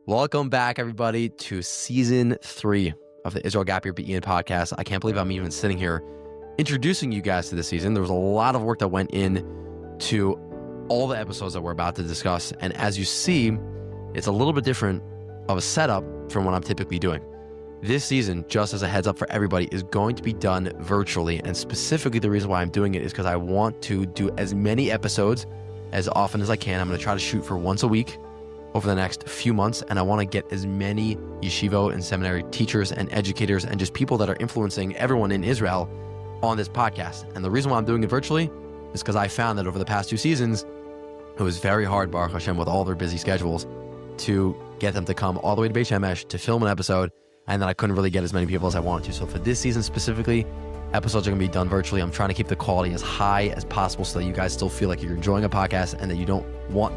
Welcome back, everybody, to Season 3 of the Israel Gap Year BEN podcast. I can't believe I'm even sitting here introducing you guys to this season. There was a lot of work that went in to all the episodes that we're about to discuss. And as you see, it's a little bit different of a setup from what I'm typically doing. This season, just as a heads up for everybody, is going to be done virtually. And specifically, the reason why I'm doing it is because I want to do as many episodes as often as I can. I'm going to try to shoot for once a week over the next few months, and I want to get as many yeshiva and seminary teachers and educators and just people that are influencing everyone in Israel on this podcast. And the reason why I'm doing it virtually is because I found that over the past 2 seasons, it was very hard, Baruch Hashem, with all their busy schedules, to get them to come all the way to Beit Shemesh to film an episode, and then I couldn't really get as many people as I wanted to. So for this season specifically, episodes are going to be done virtually. I'm trying to keep the quality as high as possible so that you guys still feel like you're enjoying a podcast and that you don't want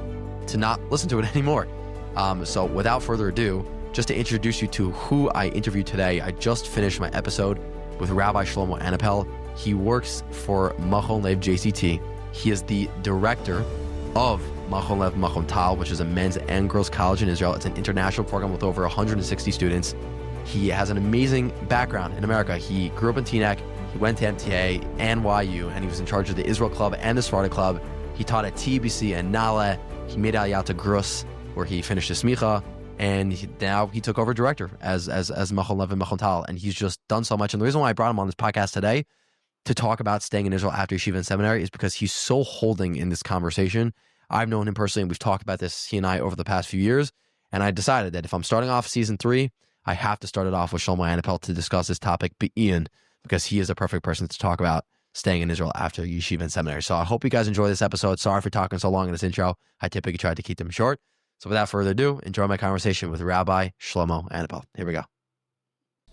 to not listen to it anymore. So without further ado, just to introduce you to who I interviewed today, I just finished my episode with Rabbi Shlomo Anapolle. He works for Machon JCT. He is the director of Machon, which is a men's and girls college in Israel. It's an international program with over 160 students. He has an amazing background in America. He grew up in Teaneck. He went to MTA and YU, and he was in charge of the Israel Club and the Sephardic Club. He taught at TBC and Nale. He made Aliyah to Grus, where he finished his smicha, and now he took over director as Machon Lev and Machon Tal, and he's just done so much. And the reason why I brought him on this podcast today to talk about staying in Israel after Yeshiva and Seminary is because he's so holding in this conversation. I've known him personally, and we've talked about this, he and I, over the past few years, and I decided that if I'm starting off season 3, I have to start it off with Shlomo Anapolle to discuss this topic, Ian, because he is a perfect person to talk about staying in Israel after Yeshiva and Seminary. So I hope you guys enjoy this episode. Sorry for talking so long in this intro. I typically try to keep them short. So without further ado, enjoy my conversation with Rabbi Shlomo Anapolle. Here we go.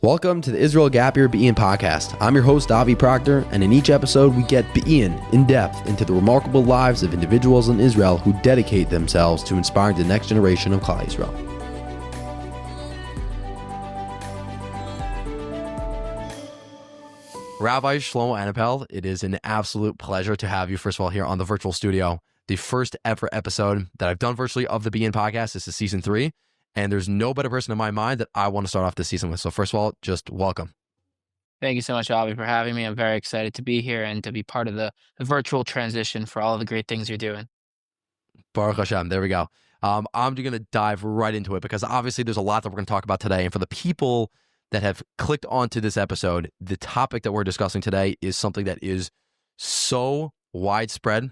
Welcome to the Israel Gap Year BEN podcast. I'm your host, Avi Proctor, and in each episode, we get BEN in depth into the remarkable lives of individuals in Israel who dedicate themselves to inspiring the next generation of Klal Yisrael. Rabbi Shlomo Anapolle, it is an absolute pleasure to have you, first of all, here on the virtual studio. The first ever episode that I've done virtually of the BEN podcast. This is season 3, and there's no better person in my mind that I want to start off this season with. So first of all, just welcome. Thank you so much, Avi, for having me. I'm very excited to be here and to be part of the virtual transition for all of the great things you're doing. Baruch Hashem, there we go. I'm going to dive right into it because obviously there's a lot that we're going to talk about today. And for the people that have clicked onto this episode, the topic that we're discussing today is something that is so widespread,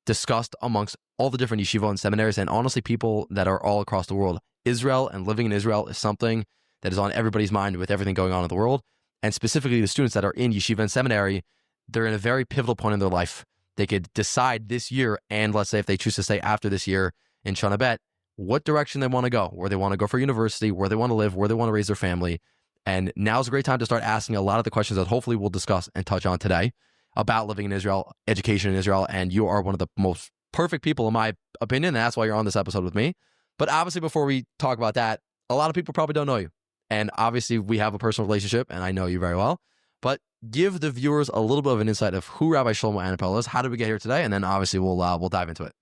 discussed amongst all the different yeshiva and seminaries, and honestly, people that are all across the world. Israel and living in Israel is something that is on everybody's mind with everything going on in the world. And specifically the students that are in yeshiva and seminary, they're in a very pivotal point in their life. They could decide this year, and let's say if they choose to stay after this year in Shana Bet, what direction they want to go, where they want to go for university, where they want to live, where they want to raise their family. And now's a great time to start asking a lot of the questions that hopefully we'll discuss and touch on today about living in Israel, education in Israel, and you are one of the most perfect people in my opinion, and that's why you're on this episode with me. But obviously, before we talk about that, a lot of people probably don't know you. And obviously, we have a personal relationship, and I know you very well. But give the viewers a little bit of an insight of who Rabbi Shlomo Anapolle is, how did we get here today, and then obviously we'll dive into it.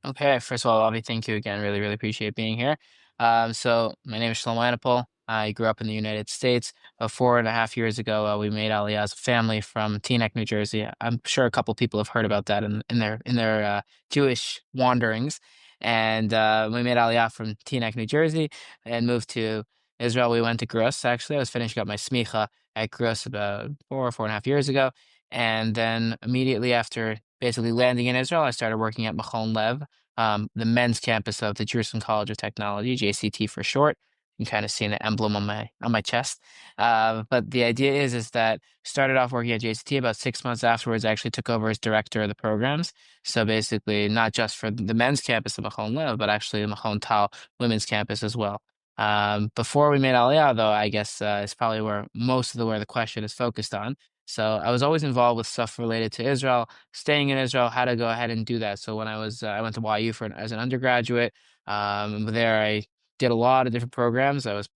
Okay, first of all, Avi, thank you again. Really, really appreciate being here. So my name is Shlomo Anapolle. I grew up in the United States. 4.5 years ago, we made Aliyah as a family from Teaneck, New Jersey. I'm sure a couple people have heard about that in their Jewish wanderings. And we made Aliyah from Teaneck, New Jersey, and moved to Israel. We went to Grus, actually. I was finishing up my smicha at Grus about 4.5 years ago. And then immediately after basically landing in Israel, I started working at Machon Lev, the men's campus of the Jerusalem College of Technology, JCT for short. You can kind of see an emblem on my chest. But the idea is that started off working at JCT. About 6 months afterwards, I actually took over as director of the programs. So basically, not just for the men's campus of Machon Lev, but actually the Machon Tal women's campus as well. Before we made Aliyah, though, I guess is probably where the question is focused on. So I was always involved with stuff related to Israel, staying in Israel, how to go ahead and do that. So when I went to YU as an undergraduate. There I did a lot of different programs. I was,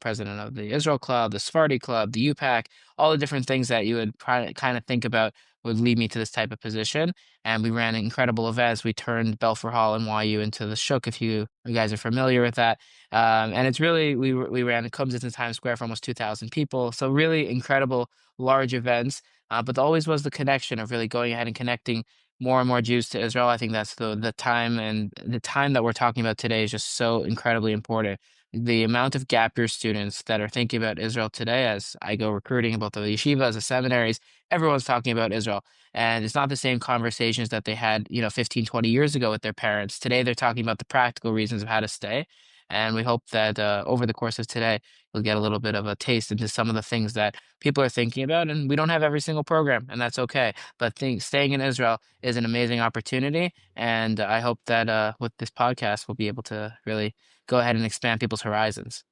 president of the Israel Club, the Sephardi Club, the UPAC, all the different things that you would kind of think about would lead me to this type of position. And we ran incredible events. We turned Belfour Hall and YU into the Shook, if you guys are familiar with that. And it's really, we ran, it comes into Times Square for almost 2,000 people. So really incredible, large events. But always was the connection of really going ahead and connecting more and more Jews to Israel. I think that's the time, and the time that we're talking about today is just so incredibly important. The amount of gap year students that are thinking about Israel today, as I go recruiting about the yeshivas, the seminaries, everyone's talking about Israel. And it's not the same conversations that they had, 15, 20 years ago with their parents. Today, they're talking about the practical reasons of how to stay. And we hope that over the course of today, you'll get a little bit of a taste into some of the things that people are thinking about. And we don't have every single program, and that's okay. But staying in Israel is an amazing opportunity. And I hope that with this podcast, we'll be able to really go ahead and expand people's horizons.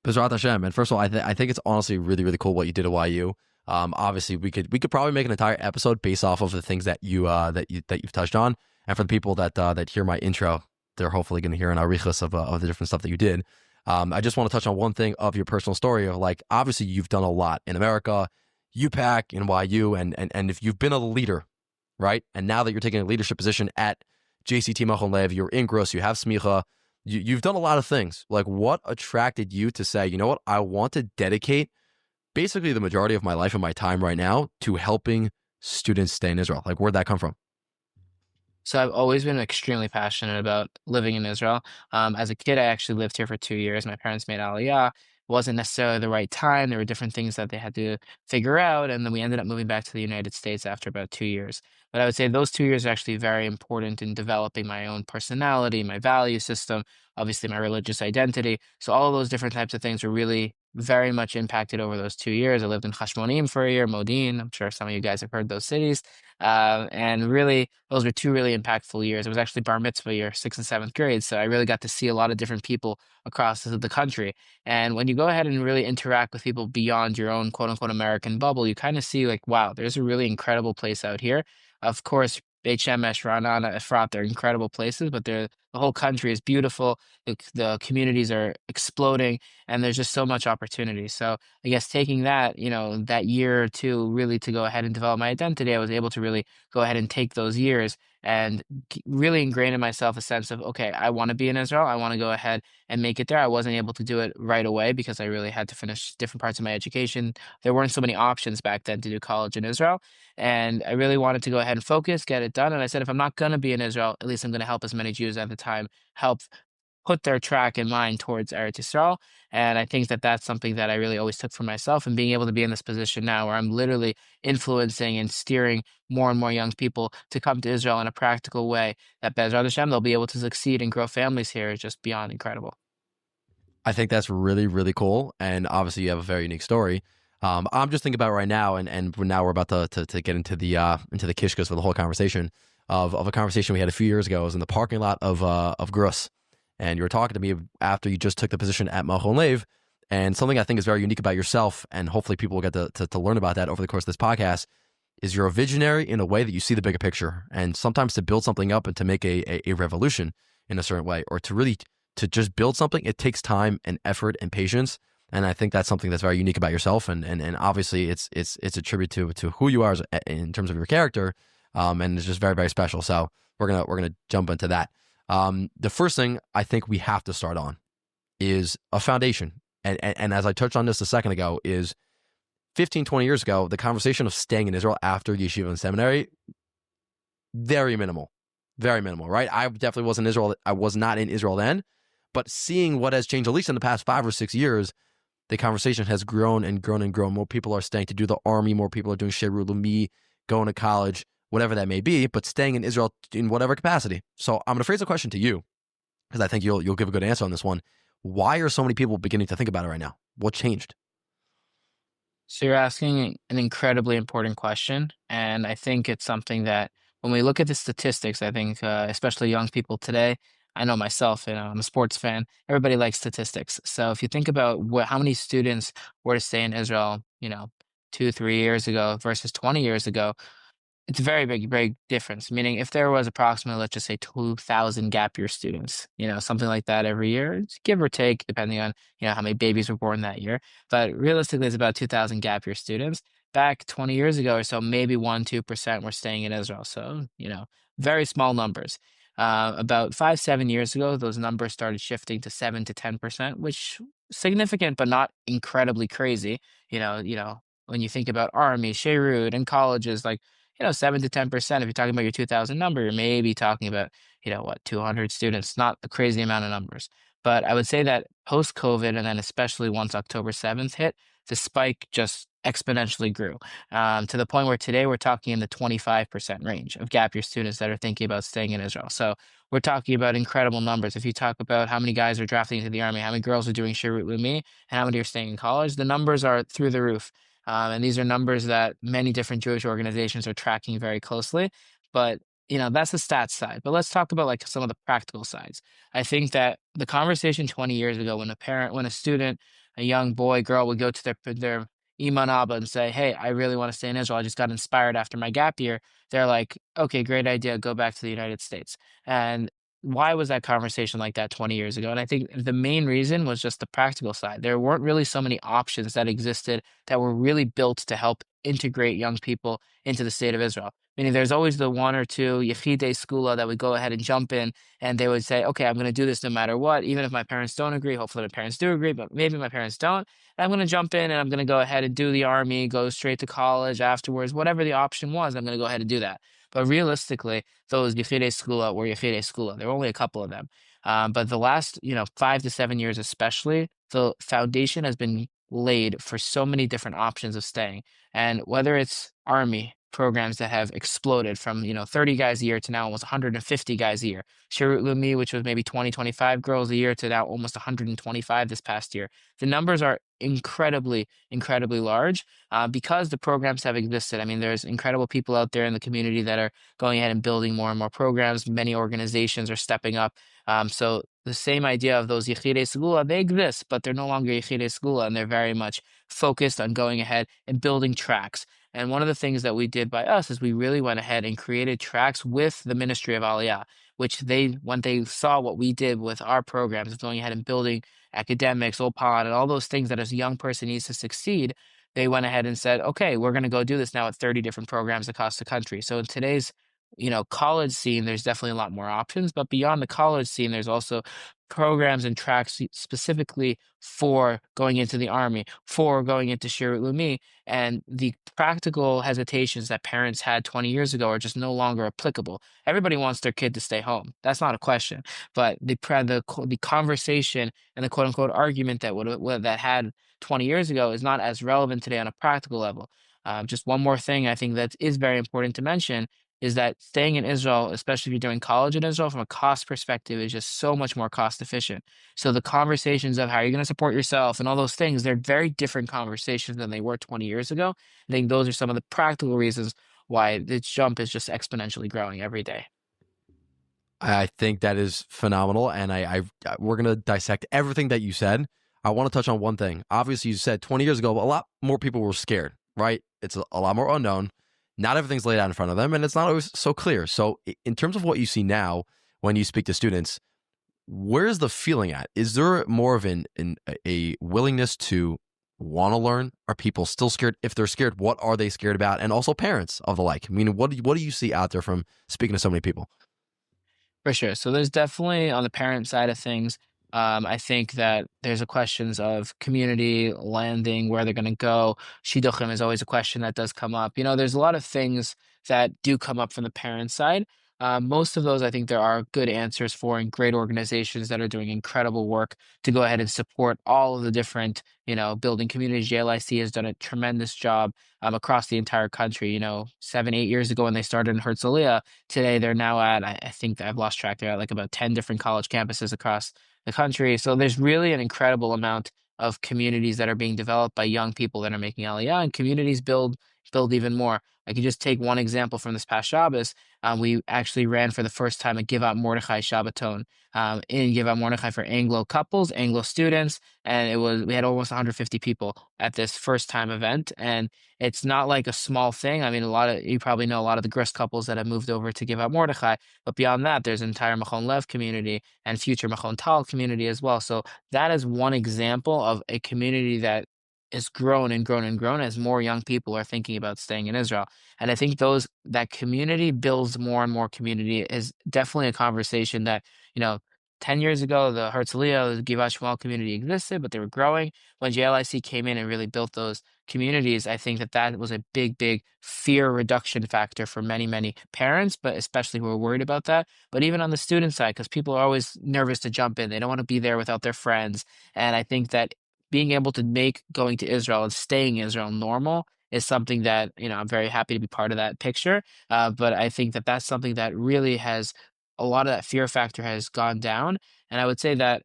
Bezrat Hashem. And first of all, I think it's honestly really, really cool what you did at YU. Obviously, we could probably make an entire episode based off of the things that you've touched on. And for the people that hear my intro, they're hopefully going to hear an arichas of the different stuff that you did. I just want to touch on one thing of your personal story of, like, obviously you've done a lot in America, UPAC, in YU, and if you've been a leader, right? And now that you're taking a leadership position at JCT Machon Lev, you're in Gross, you have smicha, you've done a lot of things. Like, what attracted you to say, you know what, I want to dedicate basically the majority of my life and my time right now to helping students stay in Israel? Like, where'd that come from? So I've always been extremely passionate about living in Israel. As a kid, I actually lived here for 2 years. My parents made Aliyah. It wasn't necessarily the right time. There were different things that they had to figure out, and then we ended up moving back to the United States after about 2 years. But I would say those 2 years are actually very important in developing my own personality, my value system, obviously my religious identity. So all of those different types of things were really very much impacted over those 2 years. I lived in Hashmonim for a year, Modin. I'm sure some of you guys have heard those cities. And really, those were two really impactful years. It was actually bar mitzvah year, sixth and seventh grade. So I really got to see a lot of different people across the country. And when you go ahead and really interact with people beyond your own quote unquote American bubble, you kind of see, like, wow, there's a really incredible place out here. Of course, Beit Shemesh, Ra'anana, Efrat, they're incredible places, but the whole country is beautiful. The communities are exploding, and there's just so much opportunity. So I guess taking that, that year or two really to go ahead and develop my identity, I was able to really go ahead and take those years and really ingrain in myself a sense of, okay, I want to be in Israel. I want to go ahead and make it there. I wasn't able to do it right away because I really had to finish different parts of my education. There weren't so many options back then to do college in Israel. And I really wanted to go ahead and focus, get it done. And I said, if I'm not going to be in Israel, at least I'm going to help as many Jews at the time help put their track in mind towards Eretz Yisrael. And I think that that's something that I really always took for myself, and being able to be in this position now where I'm literally influencing and steering more and more young people to come to Israel in a practical way, that Bezrat Hashem, they'll be able to succeed and grow families here, is just beyond incredible. I think that's really, really cool. And obviously you have a very unique story. I'm just thinking about it right now, and now we're about to get into the kishkas for the whole conversation of a conversation we had a few years ago. It was in the parking lot of Grus. And you were talking to me after you just took the position at Machon Lev, and something I think is very unique about yourself, and hopefully people will get to learn about that over the course of this podcast, is you're a visionary in a way that you see the bigger picture. And sometimes to build something up and to make a revolution in a certain way, or to just build something, it takes time and effort and patience. And I think that's something that's very unique about yourself. And obviously it's a tribute to who you are in terms of your character. And it's just very, very special. So we're gonna jump into that. The first thing I think we have to start on is a foundation. And as I touched on this a second ago, is 15, 20 years ago, the conversation of staying in Israel after Yeshiva Seminary, very minimal, right? I definitely wasn't in Israel. I was not in Israel then, but seeing what has changed, at least in the past 5 or 6 years, the conversation has grown and grown and grown. More people are staying to do the army. More people are doing Shirut Lumi, going to college, whatever that may be, but staying in Israel in whatever capacity. So I'm going to phrase a question to you, because I think you'll give a good answer on this one. Why are so many people beginning to think about it right now? What changed? So you're asking an incredibly important question, and I think it's something that when we look at the statistics, I think especially young people today, I know myself, I'm a sports fan. Everybody likes statistics. So if you think about how many students were to stay in Israel, 2, 3 years ago versus 20 years ago, it's a very big difference. Meaning, if there was approximately, let's just say, 2,000 gap year students, something like that every year, it's give or take, depending on how many babies were born that year. But realistically, it's about 2,000 gap year students. back 20 years ago or so, maybe 1, 2% were staying in Israel. So, very small numbers. About 5, 7 years ago, those numbers started shifting to 7 to 10%, which significant, but not incredibly crazy. When you think about army, Sheirut, and colleges, like, 7 to 10%, if you're talking about your 2000 number, you're maybe talking about, 200 students, not a crazy amount of numbers. But I would say that post COVID, and then especially once October 7th hit, the spike just exponentially grew, to the point where today we're talking in the 25% range of gap year students that are thinking about staying in Israel. So we're talking about incredible numbers. If you talk about how many guys are drafting into the army, how many girls are doing Shirut Lumi, and how many are staying in college, the numbers are through the roof. And these are numbers that many different Jewish organizations are tracking very closely. But that's the stats side. But let's talk about like some of the practical sides. I think that the conversation 20 years ago, when a student, a young boy, girl would go to their Iman Abba and say, "Hey, I really want to stay in Israel. I just got inspired after my gap year." They're like, "Okay, great idea. Go back to the United States." And why was that conversation like that 20 years ago? And I think the main reason was just the practical side. There weren't really so many options that existed that were really built to help integrate young people into the state of Israel. Meaning there's always the one or two Yechidei Skula that would go ahead and jump in, and they would say, "Okay, I'm going to do this no matter what, even if my parents don't agree. Hopefully my parents do agree, but maybe my parents don't. And I'm going to jump in and I'm going to go ahead and do the army, go straight to college afterwards, whatever the option was, I'm going to go ahead and do that." But realistically, those Yechidei Skula were Yechidei Skula. There were only a couple of them. But the last, 5 to 7 years especially, the foundation has been laid for so many different options of staying. And whether it's army programs that have exploded from, 30 guys a year to now almost 150 guys a year. Shirut Lumi, which was maybe 20, 25 girls a year to now almost 125 this past year. The numbers are incredibly, incredibly large because the programs have existed. I mean, there's incredible people out there in the community that are going ahead and building more and more programs. Many organizations are stepping up. So the same idea of those Yechidei Segula, they exist, but they're no longer Yechidei Segula, and they're very much focused on going ahead and building tracks. And one of the things that we did by us is we really went ahead and created tracks with the Ministry of Aliyah, which when they saw what we did with our programs of going ahead and building academics, OPON, and all those things that as a young person needs to succeed, they went ahead and said, "Okay, we're going to go do this now at 30 different programs across the country." So in today's, college scene, there's definitely a lot more options, but beyond the college scene, there's also programs and tracks specifically for going into the army, for going into Shirut Lumi, and the practical hesitations that parents had 20 years ago are just no longer applicable. Everybody wants their kid to stay home. That's not a question. But the conversation and the quote unquote argument that had 20 years ago is not as relevant today on a practical level. Just one more thing I think that is very important to mention is that staying in Israel, especially if you're doing college in Israel, from a cost perspective, is just so much more cost efficient. So the conversations of how you're going to support yourself and all those things, they're very different conversations than they were 20 years ago. I think those are some of the practical reasons why this jump is just exponentially growing every day. I think that is phenomenal, and we're gonna dissect everything that you said. I want to touch on one thing. Obviously, you said 20 years ago, a lot more people were scared, right? It's a lot more unknown. Not everything's laid out in front of them, and it's not always so clear. So, in terms of what you see now, when you speak to students, where's the feeling at? Is there more of a willingness to want to learn? Are people still scared? If they're scared, what are they scared about? And also parents of the like. I mean, what do you see out there from speaking to so many people? For sure. So there's definitely on the parent side of things, I think that there's a questions of community landing, where they're going to go. Shidduchim is always a question that does come up. There's a lot of things that do come up from the parent side. Most of those, I think there are good answers for, and great organizations that are doing incredible work to go ahead and support all of the different, building communities. JLIC has done a tremendous job across the entire country. 7, 8 years ago when they started in Herzliya, today they're now at, I think I've lost track, they're at like about 10 different college campuses across the country. So there's really an incredible amount of communities that are being developed by young people that are making Aliyah, and communities build even more. I can just take one example from this past Shabbos. We actually ran for the first time a Give Out Mordechai Shabbaton in Give Out Mordechai for Anglo couples, Anglo students, and we had almost 150 people at this first time event. And it's not like a small thing. I mean, you probably know a lot of the grist couples that have moved over to Give Out Mordechai, but beyond that, there's an entire Machon Lev community and future Machon Tal community as well. So that is one example of a community that is grown and grown and grown as more young people are thinking about staying in Israel. And I think that community builds more and more community is definitely a conversation that, you know, 10 years ago, the Herzliya, the Givat Shmuel community existed, but they were growing. When JLIC came in and really built those communities, I think that was a big, big fear reduction factor for many, many parents, but especially who are worried about that. But even on the student side, because people are always nervous to jump in, they don't want to be there without their friends. And I think that being able to make going to Israel and staying in Israel normal is something that, I'm very happy to be part of that picture. But I think that that's something that really has a lot of that fear factor has gone down. And I would say that,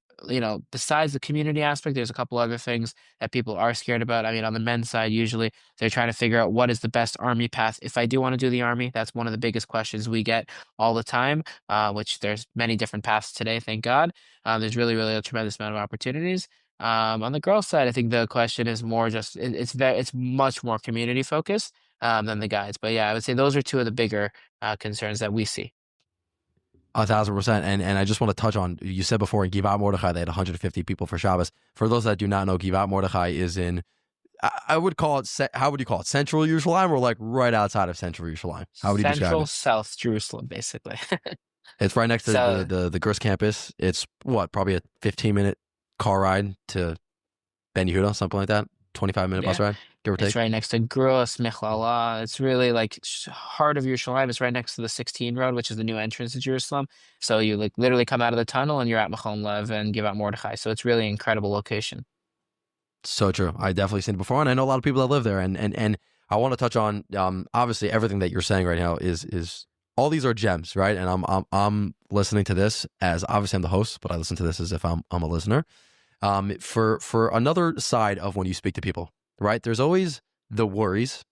besides the community aspect, there's a couple other things that people are scared about. I mean, on the men's side, usually they're trying to figure out what is the best army path. If I do want to do the army, that's one of the biggest questions we get all the time, which there's many different paths today, thank God. There's really, really a tremendous amount of opportunities. On the girls' side, I think the question is more just it's much more community focused than the guys. But yeah, I would say those are two of the bigger concerns that we see. 1,000%. And I just want to touch on, you said before in Givat Mordechai, they had 150 people for Shabbos. For those that do not know, Givat Mordechai is in, I would call it, how would you call it? Central Yerushalayim, or like right outside of Central Yerushalayim? How would you describe Central it? South Jerusalem, basically. It's right next to So the Gers campus. It's probably a 15-minute car ride to Ben Yehuda, something like that. 25-minute bus yeah, ride, give or it's take. right next to Gros Michlala. It's really like heart of Yerushalayim. It's right next to the 16 road, which is the new entrance to Jerusalem. So you like literally come out of the tunnel and you're at Machon Lev and Givat Mordechai. So it's really an incredible location. So true. I definitely seen it before, and I know a lot of people that live there. And I want to touch on obviously everything that you're saying right now is all these are gems, right? And I'm listening to this as obviously I'm the host, but I listen to this as if I'm a listener. For another side of when you speak to people, right? There's always the worries,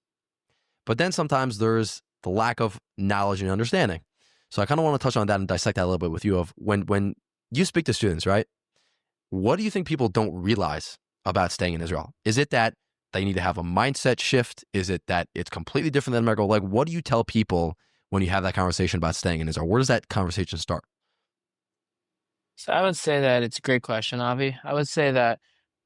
but then sometimes there's the lack of knowledge and understanding. So I kind of want to touch on that and dissect that a little bit with you of when you speak to students, right? What do you think people don't realize about staying in Israel? Is it that they need to have a mindset shift? Is it that it's completely different than America? Like, what do you tell people when you have that conversation about staying in Israel? Where does that conversation start? So I would say that it's a great question, Avi. I would say that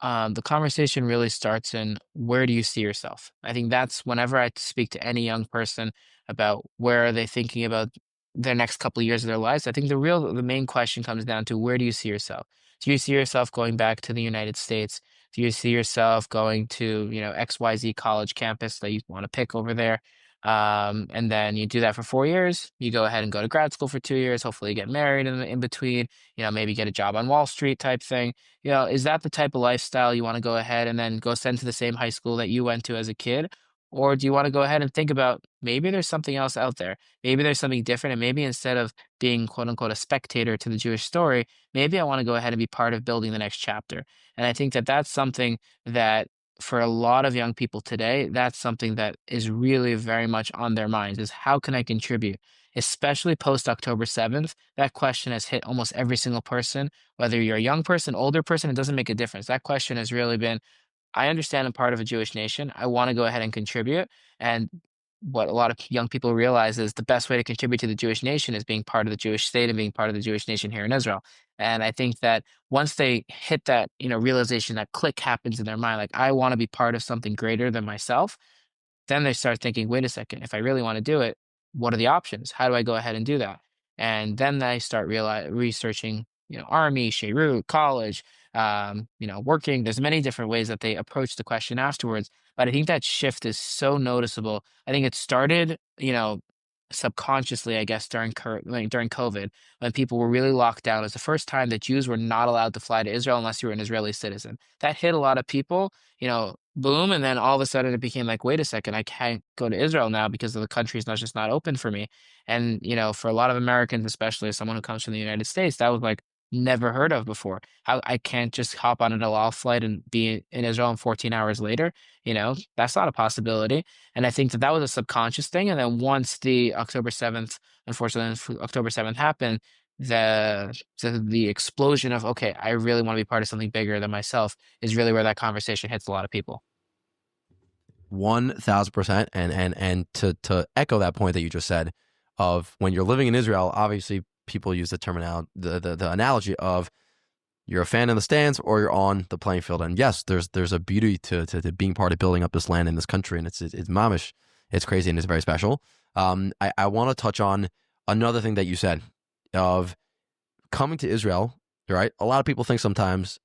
the conversation really starts in where do you see yourself? I think that's whenever I speak to any young person about where are they thinking about their next couple of years of their lives. I think the main question comes down to where do you see yourself? Do you see yourself going back to the United States? Do you see yourself going to, XYZ college campus that you want to pick over there? And then you do that for 4 years. You go ahead and go to grad school for 2 years. Hopefully, you get married in between. Maybe get a job on Wall Street type thing. Is that the type of lifestyle you want to go ahead and then go send to the same high school that you went to as a kid? Or do you want to go ahead and think about maybe there's something else out there? Maybe there's something different. And maybe instead of being quote unquote a spectator to the Jewish story, maybe I want to go ahead and be part of building the next chapter. And I think that that's something that for a lot of young people today, that's something that is really very much on their minds is how can I contribute? Especially post October 7th, that question has hit almost every single person, whether you're a young person, older person, it doesn't make a difference. That question has really been, I understand I'm part of a Jewish nation. I want to go ahead and contribute. And what a lot of young people realize is the best way to contribute to the Jewish nation is being part of the Jewish state and being part of the Jewish nation here in Israel. And I think that once they hit that, realization, that click happens in their mind, like I want to be part of something greater than myself, then they start thinking, wait a second, if I really want to do it, what are the options? How do I go ahead and do that? And then they start researching, army, Sheirut, college, working. There's many different ways that they approach the question afterwards. But I think that shift is so noticeable. I think it started, subconsciously, I guess, during COVID, when people were really locked down. It was the first time that Jews were not allowed to fly to Israel unless you were an Israeli citizen. That hit a lot of people, boom. And then all of a sudden it became like, wait a second, I can't go to Israel now because the country's not just not open for me. And, for a lot of Americans, especially as someone who comes from the United States, that was like never heard of before. How I can't just hop on an El Al flight and be in Israel and 14 hours later, that's not a possibility. And I think that was a subconscious thing. And then once the October 7th, unfortunately, October 7th happened, the explosion of, okay, I really want to be part of something bigger than myself is really where that conversation hits a lot of people. 1,000%. And to echo that point that you just said of when you're living in Israel, obviously people use the terminology, the analogy of you're a fan in the stands or you're on the playing field. And yes, there's a beauty to being part of building up this land in this country, and it's mamish, it's crazy, and it's very special. I want to touch on another thing that you said of coming to Israel. Right, a lot of people think sometimes,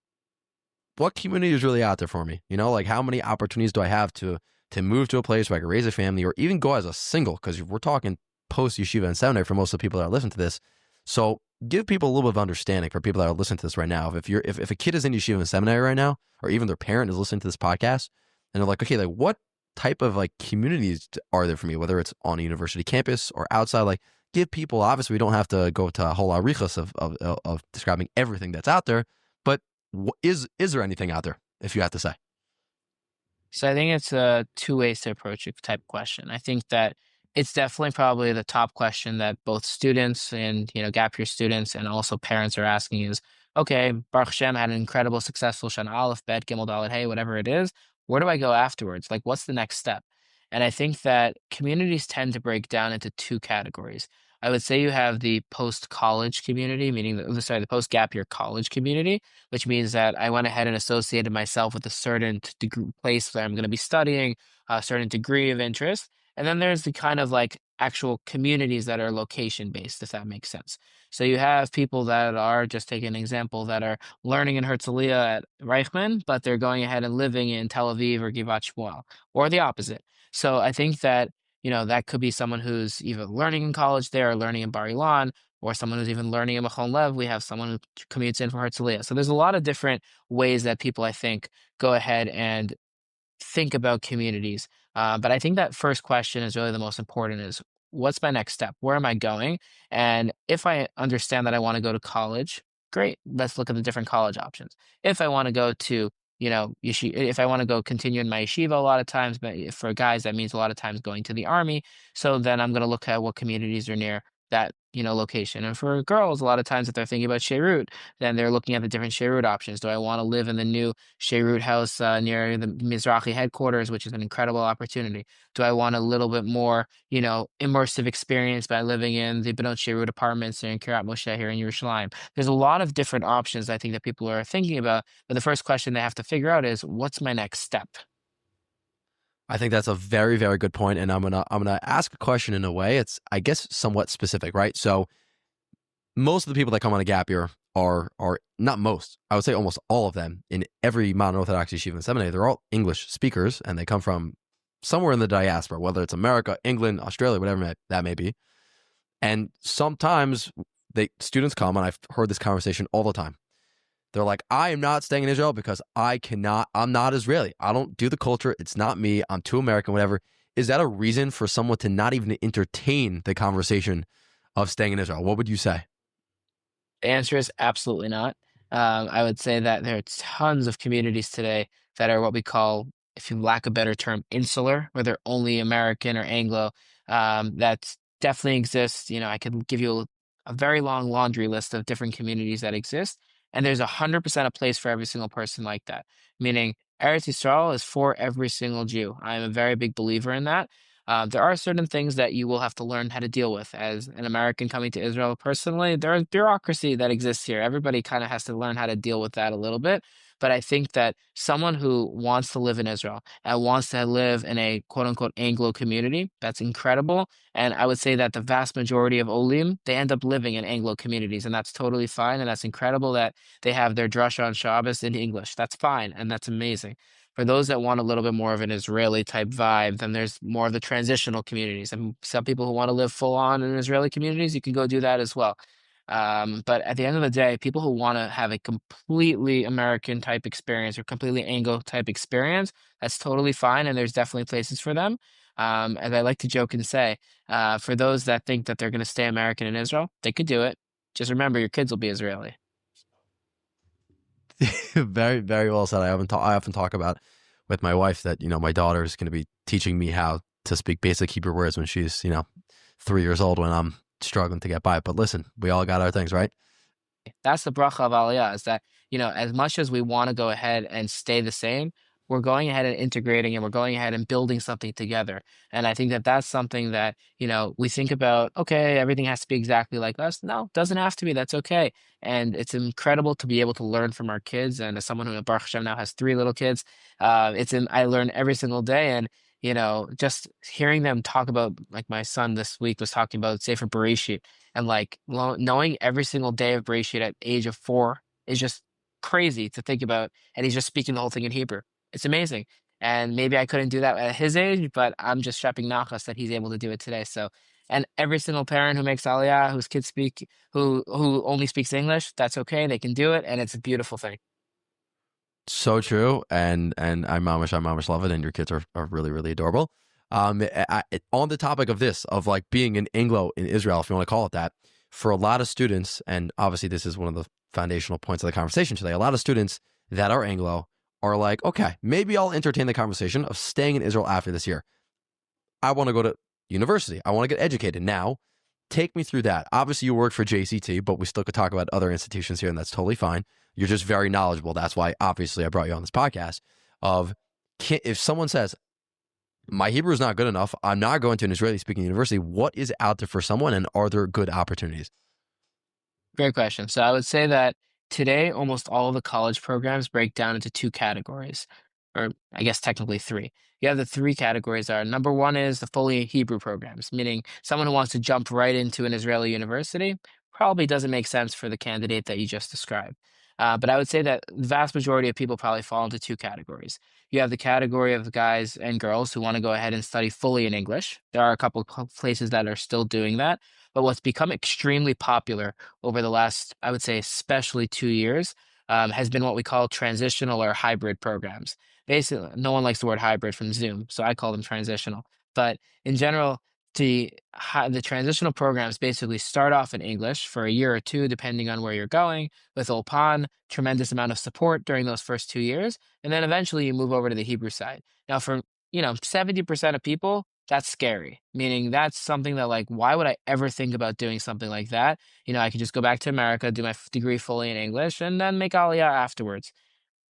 what community is really out there for me? Like how many opportunities do I have to move to a place where I can raise a family or even go as a single? Because we're talking post Yeshiva and Seminary for most of the people that are listening to this. So give people a little bit of understanding for people that are listening to this right now. If a kid is in Yeshiva and Seminary right now, or even their parent is listening to this podcast, and they're like, okay, like what type of like communities are there for me? Whether it's on a university campus or outside, like give people. Obviously, we don't have to go to a whole arichas of describing everything that's out there, but is there anything out there, if you have to say? So I think it's a two ways to approach a type question. I think that it's definitely probably the top question that both students and gap year students and also parents are asking is, okay, Baruch Hashem had an incredible, successful Shana Aleph, Bet, Gimel, Dalet, Hey, whatever it is. Where do I go afterwards? Like, what's the next step? And I think that communities tend to break down into two categories. I would say you have the post college community, meaning the post gap year college community, which means that I went ahead and associated myself with a certain place that I'm going to be studying, a certain degree of interest. And then there's the kind of like actual communities that are location based, if that makes sense. So you have people that are, just take an example, that are learning in Herzliya at Reichman, but they're going ahead and living in Tel Aviv or Givat Shmuel, or the opposite. So I think that, that could be someone who's either learning in college there or learning in Bar Ilan, or someone who's even learning in Machon Lev. We have someone who commutes in from Herzliya. So there's a lot of different ways that people, I think, go ahead and think about communities. But I think that first question is really the most important is, what's my next step? Where am I going? And if I understand that I want to go to college, great. Let's look at the different college options. If I want to go to, if I want to go continue in my yeshiva, a lot of times, but for guys, that means a lot of times going to the army. So then I'm going to look at what communities are near that, location. And for girls, a lot of times if they're thinking about Sheirut, then they're looking at the different Sheirut options. Do I want to live in the new Sheirut house near the Mizrahi headquarters, which is an incredible opportunity? Do I want a little bit more, immersive experience by living in the Benot Sheirut apartments in Kiryat Moshe here in Yerushalayim? There's a lot of different options I think that people are thinking about, but the first question they have to figure out is, what's my next step? I think that's a very, very good point, and I'm gonna ask a question in a way it's, I guess, somewhat specific, right? So most of the people that come on a gap year are not most, I would say almost all of them in every modern Orthodox yeshiva and seminary. They're all English speakers, and they come from somewhere in the diaspora, whether it's America, England, Australia, whatever that may be. And sometimes students come, and I've heard this conversation all the time. They're like, I am not staying in Israel because I'm not Israeli. I don't do the culture. It's not me. I'm too American, whatever. Is that a reason for someone to not even entertain the conversation of staying in Israel? What would you say? The answer is absolutely not. I would say that there are tons of communities today that are what we call, if you lack a better term, insular, where they're only American or Anglo. That definitely exists. I could give you a very long laundry list of different communities that exist, and there's 100% a place for every single person like that. Meaning, Eretz Yisrael is for every single Jew. I'm a very big believer in that. There are certain things that you will have to learn how to deal with. As an American coming to Israel personally, there's bureaucracy that exists here. Everybody kind of has to learn how to deal with that a little bit. But I think that someone who wants to live in Israel and wants to live in a quote unquote Anglo community, that's incredible. And I would say that the vast majority of Olim, they end up living in Anglo communities, and that's totally fine. And that's incredible that they have their drasha on Shabbos in English. That's fine, and that's amazing. For those that want a little bit more of an Israeli type vibe, then there's more of the transitional communities. And some people who want to live full on in Israeli communities, you can go do that as well. But at the end of the day, people who want to have a completely American type experience or completely Anglo type experience, that's totally fine. And there's definitely places for them. As I like to joke and say, for those that think that they're going to stay American in Israel, they could do it. Just remember, your kids will be Israeli. Very, very well said. I often talk about with my wife that, my daughter is going to be teaching me how to speak basic Hebrew words when she's, 3 years old, when I'm struggling to get by. But listen, we all got our things, right? That's the bracha of Aliyah, is that, as much as we want to go ahead and stay the same, we're going ahead and integrating and we're going ahead and building something together. And I think that that's something that, we think about, okay, everything has to be exactly like us. No, it doesn't have to be. That's okay. And it's incredible to be able to learn from our kids. And as someone who, Baruch Hashem, now has three little kids, I learn every single day. And just hearing them talk about, like my son this week was talking about Sefer Bereshit, and like knowing every single day of Bereshit at age of 4 is just crazy to think about. And he's just speaking the whole thing in Hebrew. It's amazing. And maybe I couldn't do that at his age, but I'm just strapping nachas that he's able to do it today. So, and every single parent who makes aliyah, whose kids speak, who only speaks English, that's okay. They can do it, and it's a beautiful thing. So true, and I mamish love it, and your kids are really really adorable. On the topic of this, of like being an Anglo in Israel, if you want to call it that, for a lot of students, and obviously this is one of the foundational points of the conversation today. A lot of students that are Anglo are like, okay, maybe I'll entertain the conversation of staying in Israel after this year. I want to go to university. I want to get educated. Now, take me through that. Obviously, you work for JCT, but we still could talk about other institutions here, and that's totally fine. You're just very knowledgeable. That's why, obviously, I brought you on this podcast. If someone says, my Hebrew is not good enough, I'm not going to an Israeli-speaking university, what is out there for someone, and are there good opportunities? Great question. So I would say that today, almost all of the college programs break down into two categories, or I guess technically three. You have the three categories are number one is the fully Hebrew programs, meaning someone who wants to jump right into an Israeli university probably doesn't make sense for the candidate that you just described. But I would say that the vast majority of people probably fall into two categories. You have the category of the guys and girls who want to go ahead and study fully in English. There are a couple of places that are still doing that. But what's become extremely popular over the last, I would say, especially 2 years, has been what we call transitional or hybrid programs. Basically, no one likes the word hybrid from Zoom, so I call them transitional. But in general, the transitional programs basically start off in English for a year or two, depending on where you're going, with Ulpan, tremendous amount of support during those first 2 years, and then eventually you move over to the Hebrew side. Now, for 70% of people, that's scary, meaning that's something that, like, why would I ever think about doing something like that? I could just go back to America, do my degree fully in English, and then make Aliyah afterwards.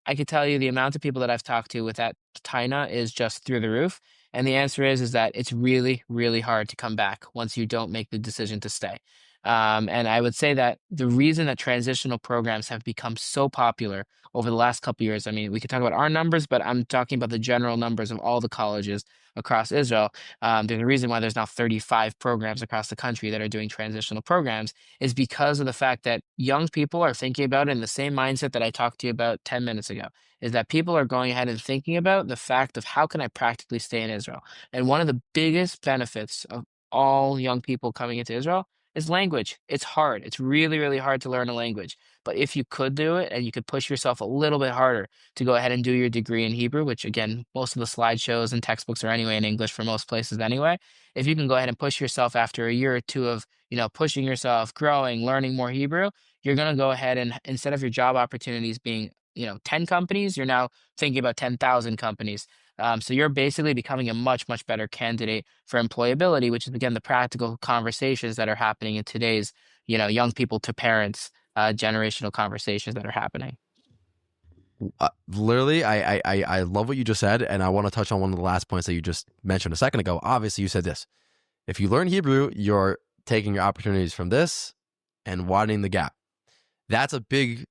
I could tell you the amount of people that I've talked to with that taina is just through the roof. And the answer is that it's really, really hard to come back once you don't make the decision to stay. And I would say that the reason that transitional programs have become so popular over the last couple years, I mean, we could talk about our numbers, but I'm talking about the general numbers of all the colleges across Israel. There's a reason why there's now 35 programs across the country that are doing transitional programs, is because of the fact that young people are thinking about it in the same mindset that I talked to you about 10 minutes ago, is that people are going ahead and thinking about the fact of how can I practically stay in Israel? And one of the biggest benefits of all young people coming into Israel is language. It's hard. It's really, really hard to learn a language. But if you could do it and you could push yourself a little bit harder to go ahead and do your degree in Hebrew, which again, most of the slideshows and textbooks are anyway in English for most places anyway. If you can go ahead and push yourself after a year or two of, pushing yourself, growing, learning more Hebrew, you're going to go ahead and instead of your job opportunities being 10 companies, you're now thinking about 10,000 companies. So you're basically becoming a much, much better candidate for employability, which is, again, the practical conversations that are happening in today's, young people to parents, generational conversations that are happening. Literally, I love what you just said, and I want to touch on one of the last points that you just mentioned a second ago. Obviously, you said this. If you learn Hebrew, you're taking your opportunities from this and widening the gap. That's a big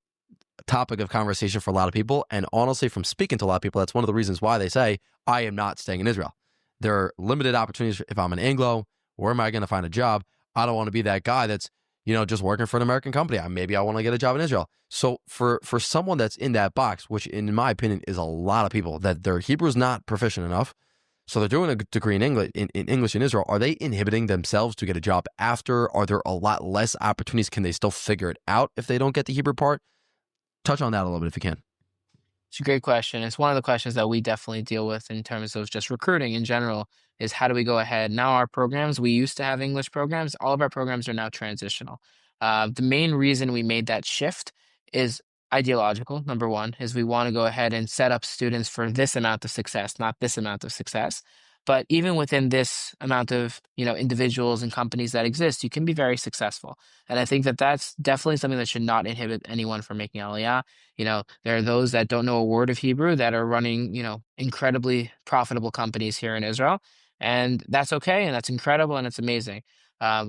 topic of conversation for a lot of people. And honestly, from speaking to a lot of people, that's one of the reasons why they say, I am not staying in Israel. There are limited opportunities. If I'm an Anglo, where am I going to find a job? I don't want to be that guy that's, just working for an American company. Maybe I want to get a job in Israel. So for someone that's in that box, which in my opinion is a lot of people, that their Hebrew is not proficient enough, so they're doing a degree in English in Israel, are they inhibiting themselves to get a job after? Are there a lot less opportunities? Can they still figure it out if they don't get the Hebrew part? Touch on that a little bit if you can. It's a great question. It's one of the questions that we definitely deal with in terms of just recruiting in general, is how do we go ahead? Now our programs, we used to have English programs. All of our programs are now transitional. The main reason we made that shift is ideological. Number one is we want to go ahead and set up students for this amount of success, not this amount of success. But even within this amount of, individuals and companies that exist, you can be very successful. And I think that that's definitely something that should not inhibit anyone from making Aliyah. There are those that don't know a word of Hebrew that are running, incredibly profitable companies here in Israel. And that's okay. And that's incredible. And it's amazing.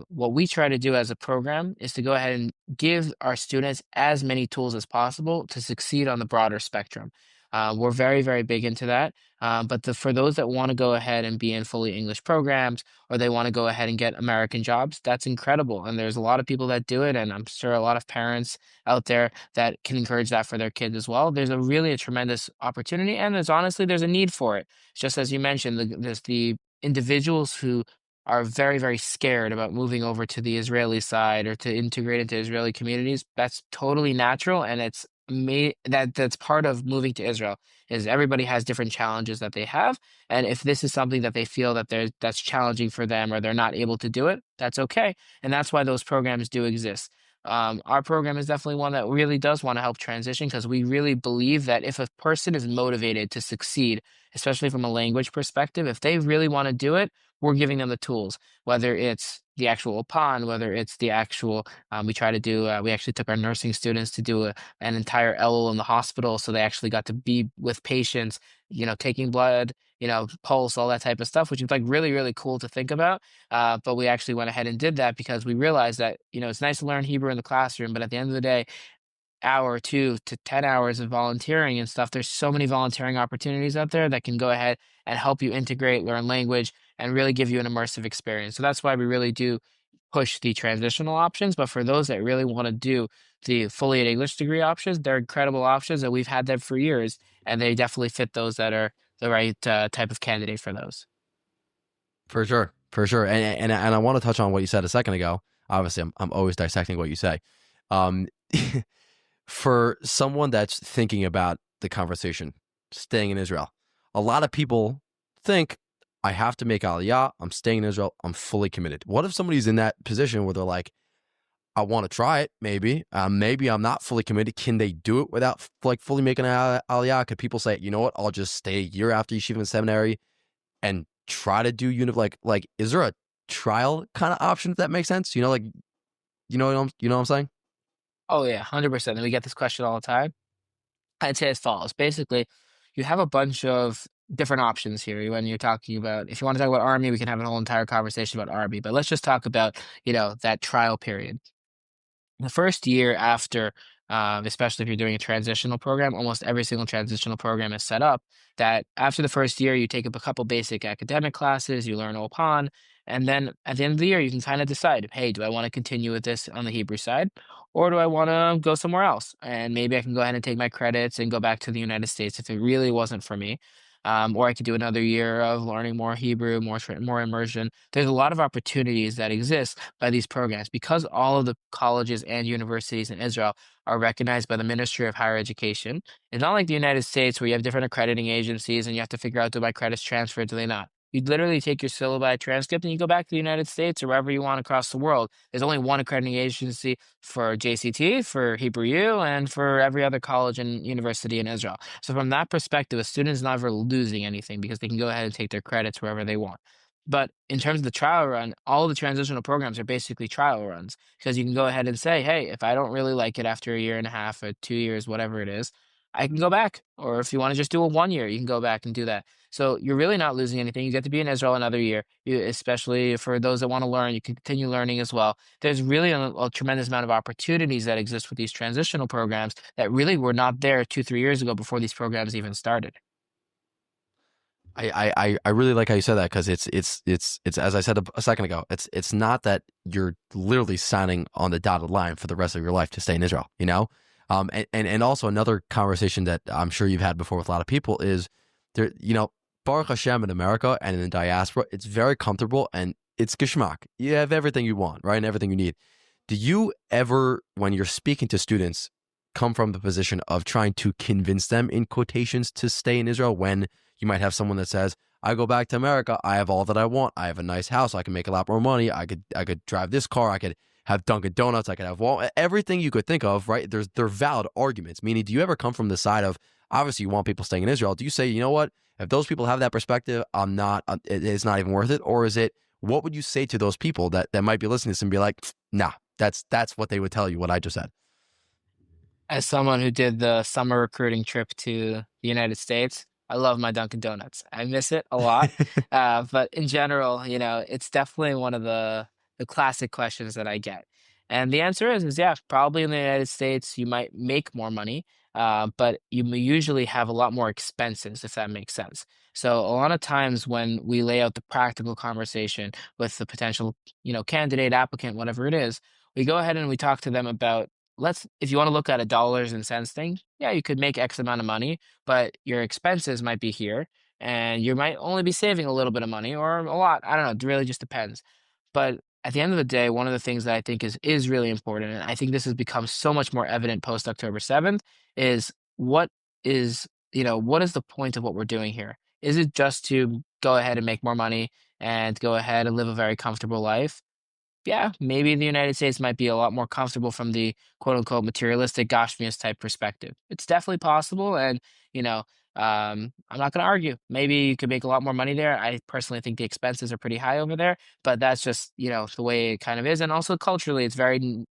What we try to do as a program is to go ahead and give our students as many tools as possible to succeed on the broader spectrum. We're very, very big into that. But for those that want to go ahead and be in fully English programs, or they want to go ahead and get American jobs, that's incredible. And there's a lot of people that do it. And I'm sure a lot of parents out there that can encourage that for their kids as well. There's a tremendous opportunity. And there's a need for it. Just as you mentioned, there's the individuals who are very, very scared about moving over to the Israeli side or to integrate into Israeli communities. That's totally natural, and that's part of moving to Israel. Is everybody has different challenges that they have, and if this is something that they feel that's challenging for them or they're not able to do it, that's okay, and that's why those programs do exist. Our program is definitely one that really does want to help transition because we really believe that if a person is motivated to succeed, especially from a language perspective, if they really want to do it, we're giving them the tools, whether it's the actual pond, whether it's the actual, we actually took our nursing students to do an entire L in the hospital. So they actually got to be with patients, taking blood, pulse, all that type of stuff, which is like really, really cool to think about. But we actually went ahead and did that because we realized that, it's nice to learn Hebrew in the classroom, but at the end of the day, hour or 2 to 10 hours of volunteering and stuff. There's so many volunteering opportunities out there that can go ahead and help you integrate, learn language, and really give you an immersive experience. So that's why we really do push the transitional options. But for those that really want to do the fully in English degree options, they're incredible options, and we've had them for years, and they definitely fit those that are the right type of candidate for those. For sure, for sure. And I want to touch on what you said a second ago. Obviously, I'm always dissecting what you say. For someone that's thinking about the conversation, staying in Israel, a lot of people think, I have to make Aliyah, I'm staying in Israel, I'm fully committed. What if somebody's in that position where they're like, I want to try it, maybe I'm not fully committed. Can they do it without fully making an Aliyah? Could people say, you know what, I'll just stay a year after Yeshiva Seminary and try to do is there a trial kind of option, if that makes sense? You know what I'm saying? Oh yeah, 100%. And we get this question all the time. I'd say as follows. Basically, you have a bunch of different options here when you're talking about, if you want to talk about Army, we can have a whole entire conversation about Army, but let's just talk about, that trial period. The first year after, especially if you're doing a transitional program, almost every single transitional program is set up that after the first year, you take up a couple basic academic classes, you learn OPAN, and then at the end of the year, you can kind of decide, hey, do I want to continue with this on the Hebrew side, or do I want to go somewhere else? And maybe I can go ahead and take my credits and go back to the United States if it really wasn't for me. Or I could do another year of learning more Hebrew, more immersion. There's a lot of opportunities that exist by these programs because all of the colleges and universities in Israel are recognized by the Ministry of Higher Education. It's not like the United States where you have different accrediting agencies and you have to figure out, do my credits transfer, do they not? You literally take your syllabi transcript and you go back to the United States or wherever you want across the world. There's only one accrediting agency for JCT, for Hebrew U, and for every other college and university in Israel. So from that perspective, a student is never losing anything because they can go ahead and take their credits wherever they want. But in terms of the trial run, all the transitional programs are basically trial runs because you can go ahead and say, hey, if I don't really like it after a year and a half or 2 years, whatever it is, I can go back. Or if you want to just do a 1 year, you can go back and do that. So you're really not losing anything. You get to be in Israel another year, especially for those that want to learn, you can continue learning as well. There's really a tremendous amount of opportunities that exist with these transitional programs that really were not there 2, 3 years ago before these programs even started. I really like how you said that because it's as I said a second ago, it's not that you're literally signing on the dotted line for the rest of your life to stay in Israel, and also another conversation that I'm sure you've had before with a lot of people is there, Baruch Hashem in America and in the diaspora, it's very comfortable and it's geschmack. You have everything you want, right? And everything you need. Do you ever, when you're speaking to students, come from the position of trying to convince them in quotations to stay in Israel when you might have someone that says, I go back to America, I have all that I want. I have a nice house, I can make a lot more money, I could drive this car, I could have Dunkin' Donuts, I could have everything you could think of, right? They're valid arguments. Meaning, do you ever come from the side of, obviously you want people staying in Israel, do you say, you know what, If those people have that perspective, it's not even worth it. Or is it, what would you say to those people that might be listening to this and be like, nah, that's what they would tell you, what I just said? As someone who did the summer recruiting trip to the United States, I love my Dunkin' Donuts. I miss it a lot. But in general, it's definitely one of the classic questions that I get. And the answer is yeah, probably in the United States you might make more money, but you usually have a lot more expenses, if that makes sense. So a lot of times when we lay out the practical conversation with the potential, candidate, applicant, whatever it is, we go ahead and we talk to them about, if you want to look at a dollars and cents thing, yeah, you could make X amount of money, but your expenses might be here and you might only be saving a little bit of money or a lot. I don't know. It really just depends. But at the end of the day, one of the things that I think is really important, and I think this has become so much more evident post October 7th, is what what is the point of what we're doing here? Is it just to go ahead and make more money and go ahead and live a very comfortable life? Yeah, maybe the United States might be a lot more comfortable from the quote unquote materialistic Gashmias type perspective. It's definitely possible. And, you know, I'm not going to argue. Maybe you could make a lot more money there. I personally think the expenses are pretty high over there, but that's just, the way it kind of is. And also culturally, it's very,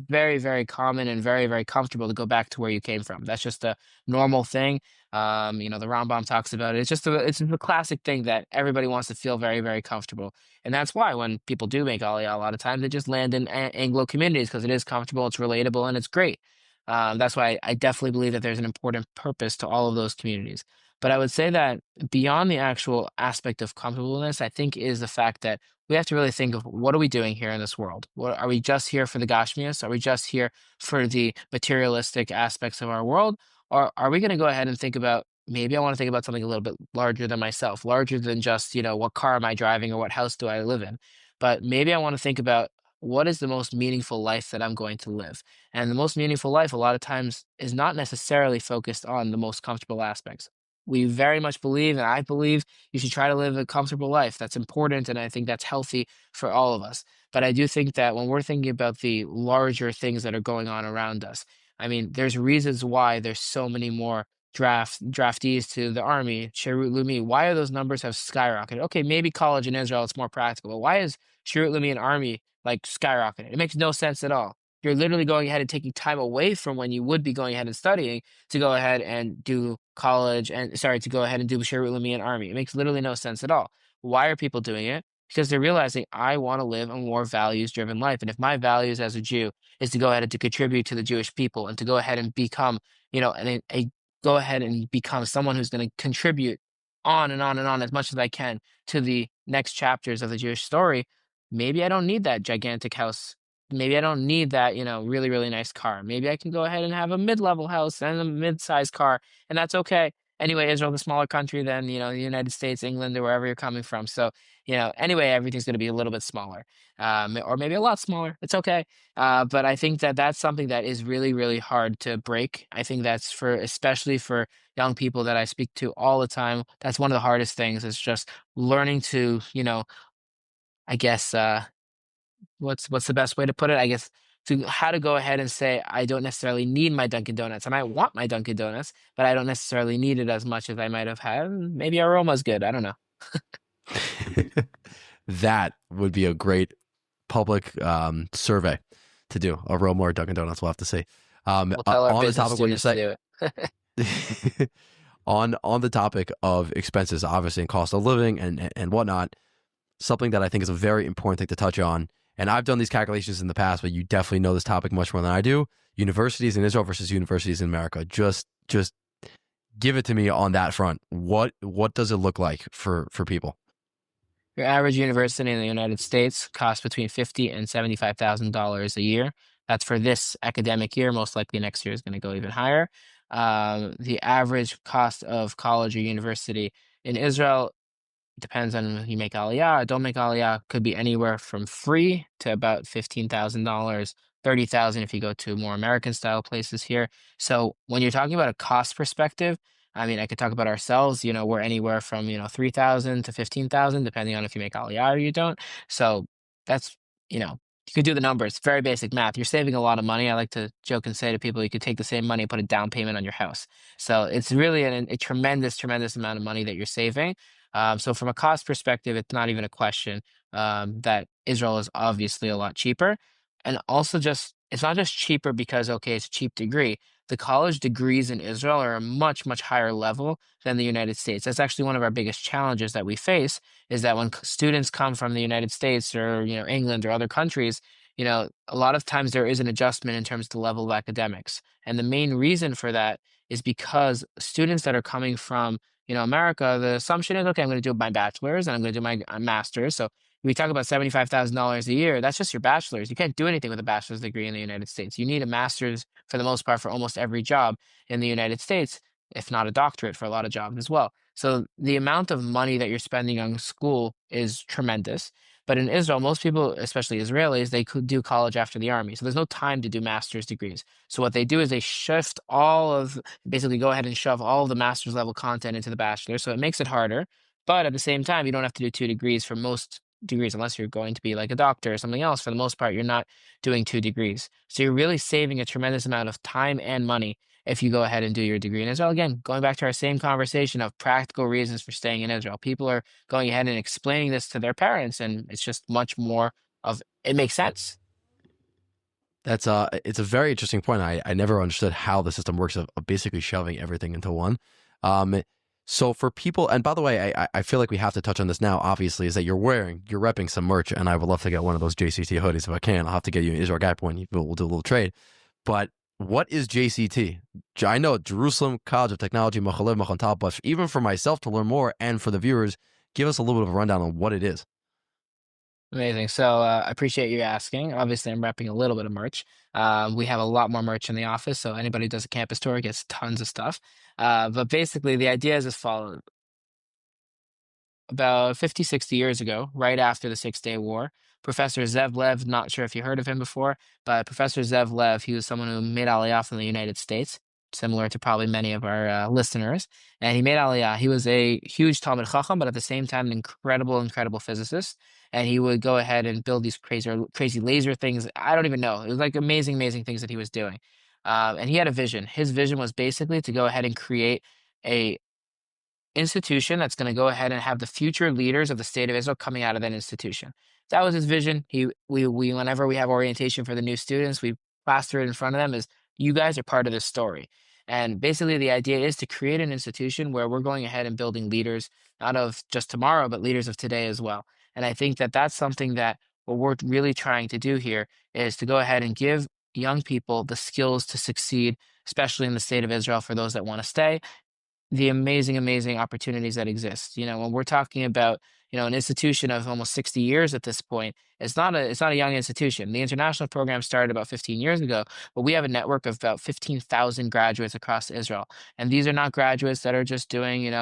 very, very common and very, very comfortable to go back to where you came from. That's just a normal thing. The Rambam talks about it. It's a classic thing that everybody wants to feel very, very comfortable. And that's why when people do make Aliyah, a lot of times they just land in Anglo communities because it is comfortable, it's relatable, and it's great. That's why I definitely believe that there's an important purpose to all of those communities. But I would say that beyond the actual aspect of comfortableness, I think is the fact that we have to really think of what are we doing here in this world? What are we just here for the Gashmias? Are we just here for the materialistic aspects of our world? Or are we going to go ahead and think about, maybe I want to think about something a little bit larger than myself, larger than just, what car am I driving or what house do I live in? But maybe I want to think about what is the most meaningful life that I'm going to live? And the most meaningful life, a lot of times, is not necessarily focused on the most comfortable aspects. We very much believe, and I believe, you should try to live a comfortable life. That's important, and I think that's healthy for all of us. But I do think that when we're thinking about the larger things that are going on around us, I mean, there's reasons why there's so many more draftees to the army, Sherut Lumi. Why are those numbers have skyrocketed? Okay, maybe college in Israel it's more practical, but why is Sherut Lumi and army like skyrocketed? It makes no sense at all. You're literally going ahead and taking time away from when you would be going ahead and studying to go ahead and do college and sorry to go ahead and do Sherut Lumi and army. It makes literally no sense at all. Why are people doing it? Because they're realizing I want to live a more values driven life. And if my values as a Jew is to go ahead and to contribute to the Jewish people and to go ahead and become, go ahead and become someone who's going to contribute on and on and on as much as I can to the next chapters of the Jewish story, maybe I don't need that gigantic house. Maybe I don't need that, really, really nice car. Maybe I can go ahead and have a mid-level house and a mid-sized car, and that's okay. Anyway, Israel's a smaller country than, the United States, England, or wherever you're coming from. So, anyway, everything's going to be a little bit smaller, or maybe a lot smaller. It's okay. But I think that that's something that is really, really hard to break. I think that's especially for young people that I speak to all the time. That's one of the hardest things is just learning to, I guess, what's the best way to put it? I guess to how to go ahead and say, I don't necessarily need my Dunkin' Donuts and I want my Dunkin' Donuts, but I don't necessarily need it as much as I might have had. Maybe aroma's good. I don't know. That would be a great public survey to do. Aroma or Dunkin' Donuts, we'll have to see. We'll tell our On the business topic, what you students to say, do it. on the topic of expenses, obviously, and cost of living and whatnot, something that I think is a very important thing to touch on. And I've done these calculations in the past, but you definitely know this topic much more than I do. Universities in Israel versus universities in America. Just give it to me on that front. What does it look like for people? Your average university in the United States costs between $50,000 and $75,000 a year. That's for this academic year. Most likely next year is going to go even higher. The average cost of college or university in Israel depends on if you make Aliyah, don't make Aliyah, could be anywhere from free to about $15,000, 30,000 if you go to more American style places here. So when you're talking about a cost perspective, I mean, I could talk about ourselves, we're anywhere from, 3,000 to 15,000, depending on if you make Aliyah or you don't. So that's, You could do the numbers. Very basic math. You're saving a lot of money. I like to joke and say to people, you could take the same money and put a down payment on your house. So it's really a tremendous, tremendous amount of money that you're saving. So from a cost perspective, it's not even a question that Israel is obviously a lot cheaper. And also just, it's not just cheaper because, okay, it's a cheap degree. The college degrees in Israel are a much, much higher level than the United States. That's actually one of our biggest challenges that we face is that when students come from the United States or England or other countries, a lot of times there is an adjustment in terms of the level of academics, and the main reason for that is because students that are coming from America, the assumption is okay, I'm going to do my bachelor's and I'm going to do my master's. So we talk about $75,000 a year. That's just your bachelor's. You can't do anything with a bachelor's degree in the United States. You need a master's for the most part for almost every job in the United States, if not a doctorate for a lot of jobs as well. So the amount of money that you're spending on school is tremendous. But in Israel, most people, especially Israelis, they could do college after the army. So there's no time to do master's degrees. So what they do is they shift basically go ahead and shove all of the master's level content into the bachelor. So it makes it harder. But at the same time, you don't have to do 2 degrees for most degrees unless you're going to be like a doctor or something else. For the most part, you're not doing 2 degrees. So you're really saving a tremendous amount of time and money if you go ahead and do your degree in Israel. Again, going back to our same conversation of practical reasons for staying in Israel, people are going ahead and explaining this to their parents, and it's just much more of it makes sense. It's a very interesting point. I never understood how the system works of basically shoving everything into one. So for people, and by the way, I feel like we have to touch on this now, obviously, is that you're repping some merch, and I would love to get one of those JCT hoodies if I can. I'll have to get you an Israel Gap one. We'll do a little trade. But what is JCT? I know Jerusalem College of Technology, Machon, but even for myself to learn more and for the viewers, give us a little bit of a rundown on what it is. Amazing. So I appreciate you asking. Obviously, I'm repping a little bit of merch. We have a lot more merch in the office, so anybody who does a campus tour gets tons of stuff. But basically, the idea is as follows. About 50, 60 years ago, right after the Six-Day War, Professor Zev Lev, not sure if you heard of him before, but Professor Zev Lev, he was someone who made Aliyah from the United States, similar to probably many of our listeners. And he made Aliyah. He was a huge Talmud Chacham, but at the same time, an incredible, incredible physicist. And he would go ahead and build these crazy, crazy laser things. I don't even know. It was like amazing, amazing things that he was doing. And he had a vision. His vision was basically to go ahead and create a institution that's going to go ahead and have the future leaders of the state of Israel coming out of that institution. That was his vision. We whenever we have orientation for the new students, we plaster it in front of them as you guys are part of this story. And basically the idea is to create an institution where we're going ahead and building leaders, not of just tomorrow, but leaders of today as well. And I think that that's something that what we're really trying to do here is to go ahead and give young people the skills to succeed, especially in the state of Israel for those that want to stay, the amazing, amazing opportunities that exist. When we're talking about, an institution of almost 60 years at this point, it's not a young institution. The international program started about 15 years ago, but we have a network of about 15,000 graduates across Israel. And these are not graduates that are just doing,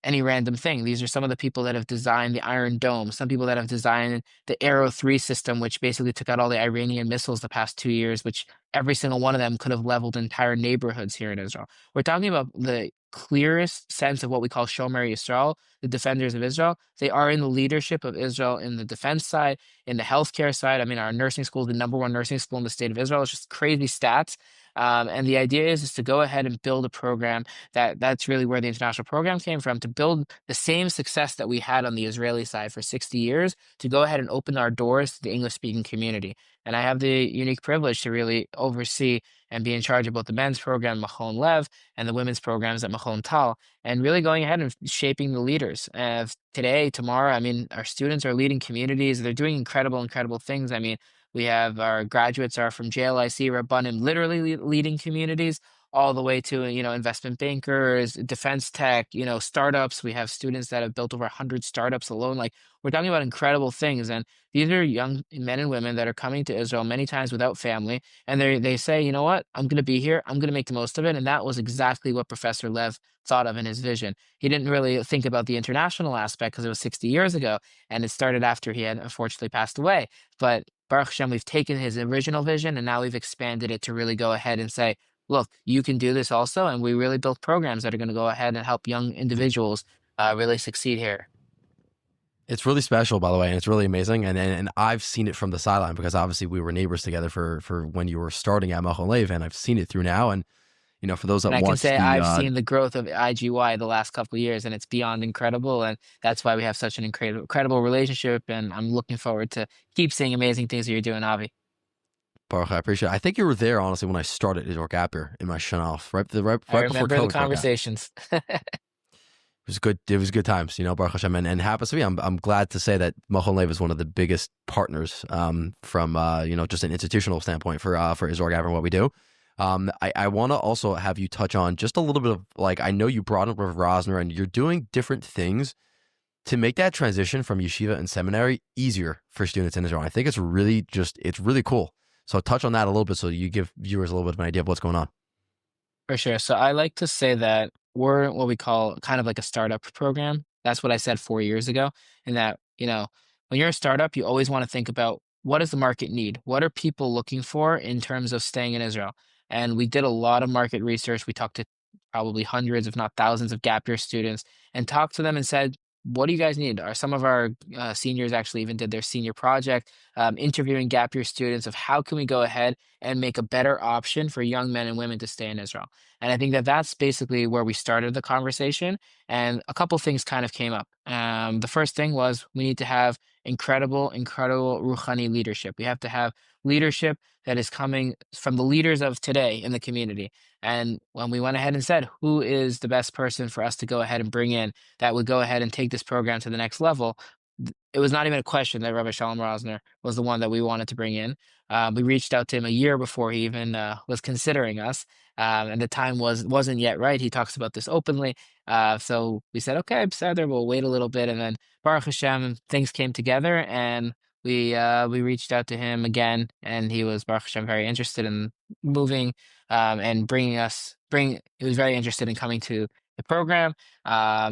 any random thing. These are some of the people that have designed the Iron Dome, some people that have designed the Arrow 3 system, which basically took out all the Iranian missiles the past 2 years, which every single one of them could have leveled entire neighborhoods here in Israel. We're talking about the clearest sense of what we call Shomer Yisrael, the defenders of Israel. They are in the leadership of Israel in the defense side, in the healthcare side. I mean, our nursing school is the #1 nursing school in the state of Israel. It's just crazy stats. And the idea is to go ahead and build a program that's really where the international program came from, to build the same success that we had on the Israeli side for 60 years, to go ahead and open our doors to the English speaking community. And I have the unique privilege to really oversee and be in charge of both the men's program, Machon Lev, and the women's programs at Machon Tal, and really going ahead and shaping the leaders. Today, tomorrow, I mean, our students are leading communities. They're doing incredible, incredible things. I mean, we have our graduates are from JLIC, Rabbanim, literally leading communities, all the way to, investment bankers, defense tech, startups. We have students that have built over 100 startups alone. Like, we're talking about incredible things. And these are young men and women that are coming to Israel many times without family. And they say, you know what, I'm going to be here. I'm going to make the most of it. And that was exactly what Professor Lev thought of in his vision. He didn't really think about the international aspect because it was 60 years ago. And it started after he had unfortunately passed away. But Baruch Hashem, we've taken his original vision and now we've expanded it to really go ahead and say, look, you can do this also. And we really built programs that are going to go ahead and help young individuals really succeed here. It's really special, by the way, and it's really amazing. And I've seen it from the sideline because obviously we were neighbors together for when you were starting at Machon, and I've seen it through now. And for those that And I can watch say the I've seen the growth of IGY the last couple of years, and it's beyond incredible. And that's why we have such an incredible relationship. And I'm looking forward to keep seeing amazing things that you're doing, Avi. Baruch, I appreciate it. I think you were there honestly when I started Israel Gap Year in my Shanaf, I right before remember the COVID broke out. conversations. It was good. It was good times, Baruch Hashem, and happens to be. I'm glad to say that Machon Lev is one of the biggest partners from just an institutional standpoint for Israel Gap and what we do. I want to also have you touch on just a little bit of I know you brought up with Rosner and you're doing different things to make that transition from yeshiva and seminary easier for students in Israel. I think it's really cool. So touch on that a little bit so you give viewers a little bit of an idea of what's going on. For sure. So I like to say that we're what we call kind of like a startup program. That's what I said 4 years ago. And that, when you're a startup, you always want to think about what does the market need? What are people looking for in terms of staying in Israel? And we did a lot of market research. We talked to probably hundreds, if not thousands, of gap year students and talked to them and said, what do you guys need? Some of our seniors actually even did their senior project, interviewing gap year students of how can we go ahead and make a better option for young men and women to stay in Israel. And I think that that's basically where we started the conversation. And a couple things kind of came up. The first thing was we need to have incredible Ruchani leadership. We have to have leadership that is coming from the leaders of today in the community. And when we went ahead and said, who is the best person for us to go ahead and bring in that would go ahead and take this program to the next level, it was not even a question that Rabbi Shalom Rosner was the one that we wanted to bring in. We reached out to him a year before he even was considering us, and the time wasn't yet right. He talks about this openly, so we said, okay, Beseder, we'll wait a little bit, and then Baruch Hashem, things came together, and we reached out to him again, and he was Baruch Hashem very interested in moving and bringing us. He was very interested in coming to the program.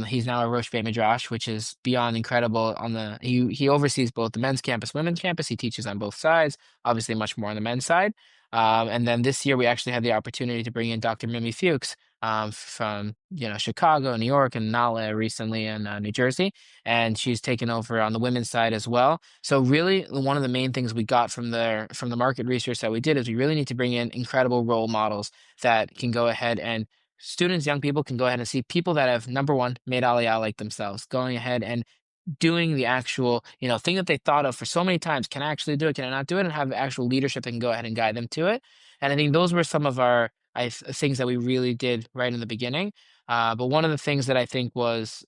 He's now a Rosh Beit Midrash, which is beyond incredible. He oversees both the men's campus, women's campus. He teaches on both sides, obviously much more on the men's side. And then this year we actually had the opportunity to bring in Dr. Mimi Fuchs from Chicago, New York, and Nala recently in New Jersey, and she's taken over on the women's side as well. So really, one of the main things we got from the market research that we did is we really need to bring in incredible role models that can go ahead and students, young people can go ahead and see people that have, number one, made Aliyah like themselves, going ahead and doing the actual, thing that they thought of for so many times. Can I actually do it? Can I not do it? And have actual leadership that can go ahead and guide them to it. And I think those were some of our things that we really did right in the beginning. But one of the things that I think was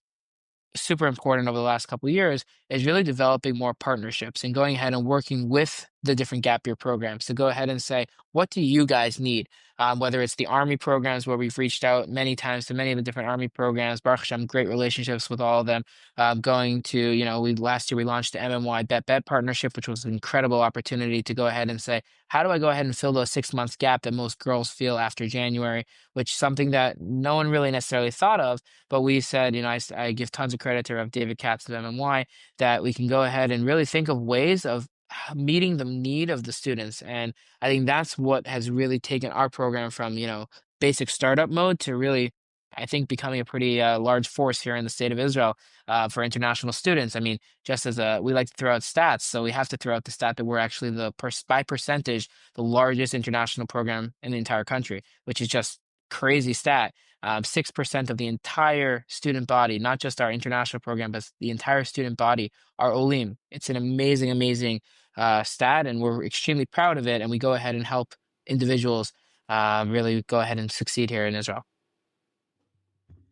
super important over the last couple of years is really developing more partnerships and going ahead and working with the different gap year programs to go ahead and say, what do you guys need? Whether it's the Army programs where we've reached out many times to many of the different Army programs, Baruch Hashem, great relationships with all of them. Going to, last year we launched the MMY Bet partnership, which was an incredible opportunity to go ahead and say, how do I go ahead and fill those 6 months gap that most girls feel after January, which is something that no one really necessarily thought of. But we said, I give tons of credit to Rev David Katz of MMY that we can go ahead and really think of ways of meeting the need of the students. And I think that's what has really taken our program from, basic startup mode to really, I think, becoming a pretty large force here in the state of Israel for international students. I mean, just as we like to throw out stats, so we have to throw out the stat that we're actually by percentage, the largest international program in the entire country, which is just crazy stat. 6% of the entire student body, not just our international program, but the entire student body are Olim. It's an amazing, amazing stat, and we're extremely proud of it. And we go ahead and help individuals really go ahead and succeed here in Israel.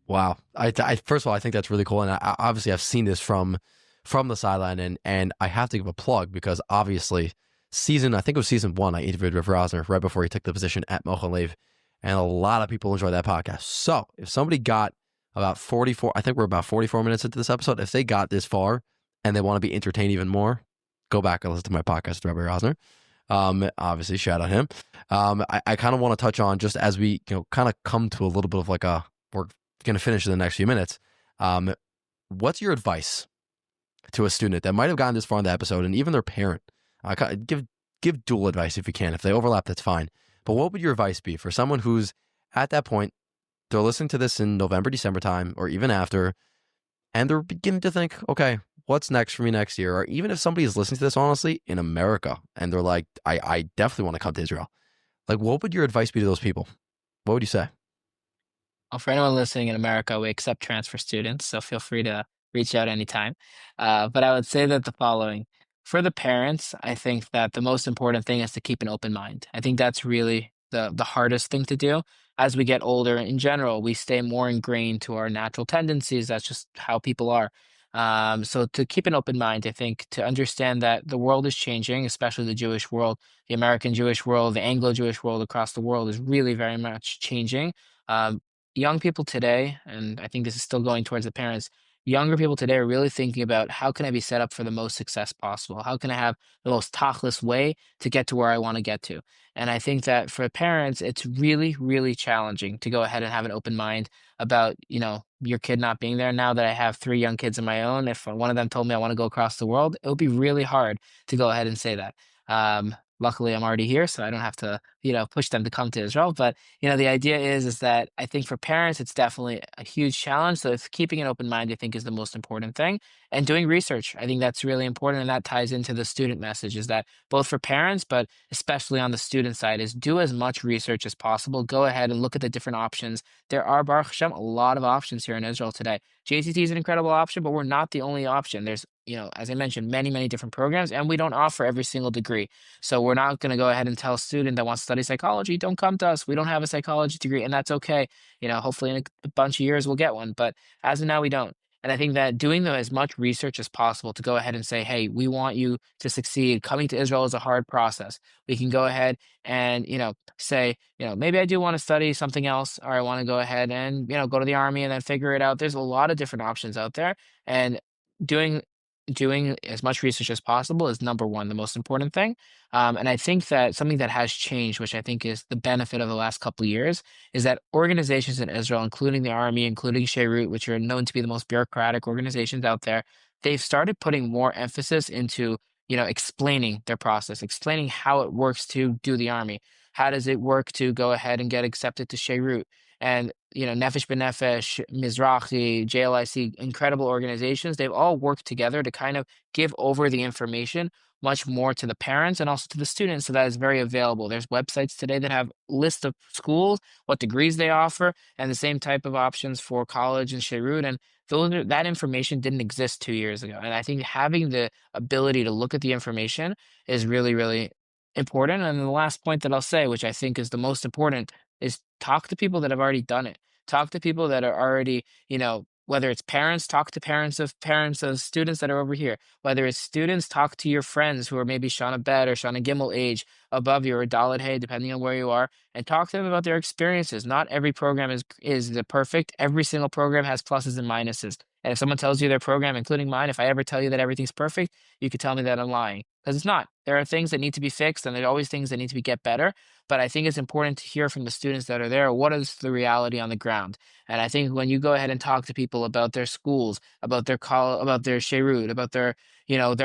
Wow. I first of all, I think that's really cool. And obviously I've seen this from the sideline, and I have to give a plug because obviously I think it was season 1, I interviewed Rav Rosner right before he took the position at Machon Lev, and a lot of people enjoyed that podcast. So if somebody got about 44, I think we're about 44 minutes into this episode, if they got this far and they want to be entertained even more, go back and listen to my podcast with Rabbi Rosner. Obviously, shout out him. I kind of want to touch on, just as we kind of come to a little bit of we're going to finish in the next few minutes. What's your advice to a student that might have gotten this far in the episode, and even their parent? Give dual advice if you can. If they overlap, that's fine. But what would your advice be for someone who's at that point, they're listening to this in November, December time, or even after, and they're beginning to think, okay, what's next for me next year, or even if somebody is listening to this, honestly, in America, and they're like, I definitely want to come to Israel. Like, what would your advice be to those people? What would you say? Well, for anyone listening in America, we accept transfer students, so feel free to reach out anytime. But I would say that the following. For the parents, I think that the most important thing is to keep an open mind. I think that's really the hardest thing to do. As we get older, in general, we stay more ingrained to our natural tendencies. That's just how people are. So to keep an open mind, I think to understand that the world is changing, especially the Jewish world, the American Jewish world, the Anglo-Jewish world across the world is really very much changing. Um, Young people today, and I think this is still going towards the parents, younger people today are really thinking about how can I be set up for the most success possible? How can I have the most tachless way to get to where I want to get to? And I think that for parents, it's really, really challenging to go ahead and have an open mind about, your kid not being there. Now that I have three young kids of my own, if one of them told me I want to go across the world, it would be really hard to go ahead and say that. Luckily, I'm already here, so I don't have to, push them to come to Israel. But the idea is that I think for parents, it's definitely a huge challenge. So if keeping an open mind, I think, is the most important thing. And doing research, I think that's really important. And that ties into the student message is that both for parents, but especially on the student side, is do as much research as possible. Go ahead and look at the different options. There are, Baruch Hashem, a lot of options here in Israel today. JCT is an incredible option, but we're not the only option. There's, as I mentioned, many, many different programs, and we don't offer every single degree. So we're not going to go ahead and tell a student that wants to study psychology, don't come to us. We don't have a psychology degree, and that's okay. Hopefully in a bunch of years we'll get one, but as of now we don't. And I think that doing as much research as possible to go ahead and say, hey, we want you to succeed. Coming to Israel is a hard process. We can go ahead and, say, maybe I do want to study something else, or I want to go ahead and, go to the army and then figure it out. There's a lot of different options out there. And doing doing as much research as possible is number one, the most important thing. And I think that something that has changed, which I think is the benefit of the last couple of years, is that organizations in Israel, including the army, including Sheirut, which are known to be the most bureaucratic organizations out there, they've started putting more emphasis into, explaining their process, explaining how it works to do the army. How does it work to go ahead and get accepted to Sheirut? And Nefesh B'Nefesh, Mizrahi, JLIC, incredible organizations. They've all worked together to kind of give over the information much more to the parents and also to the students, so that is very available. There's websites today that have lists of schools, what degrees they offer, and the same type of options for college and Sheirut. And that information didn't exist 2 years ago. And I think having the ability to look at the information is really, really important. And the last point that I'll say, which I think is the most important, is talk to people that have already done it. Talk to people that are already, whether it's parents, talk to parents of students that are over here. Whether it's students, talk to your friends who are maybe Shana Bet or Shana Gimel age above you, or Dalit Hey, depending on where you are, and talk to them about their experiences. Not every program is the perfect. Every single program has pluses and minuses. And if someone tells you their program, including mine, if I ever tell you that everything's perfect, you could tell me that I'm lying, because it's not. There are things that need to be fixed, and there's always things that need to be get better. But I think it's important to hear from the students that are there, what is the reality on the ground. And I think when you go ahead and talk to people about their schools, about their about their Sheirut, about their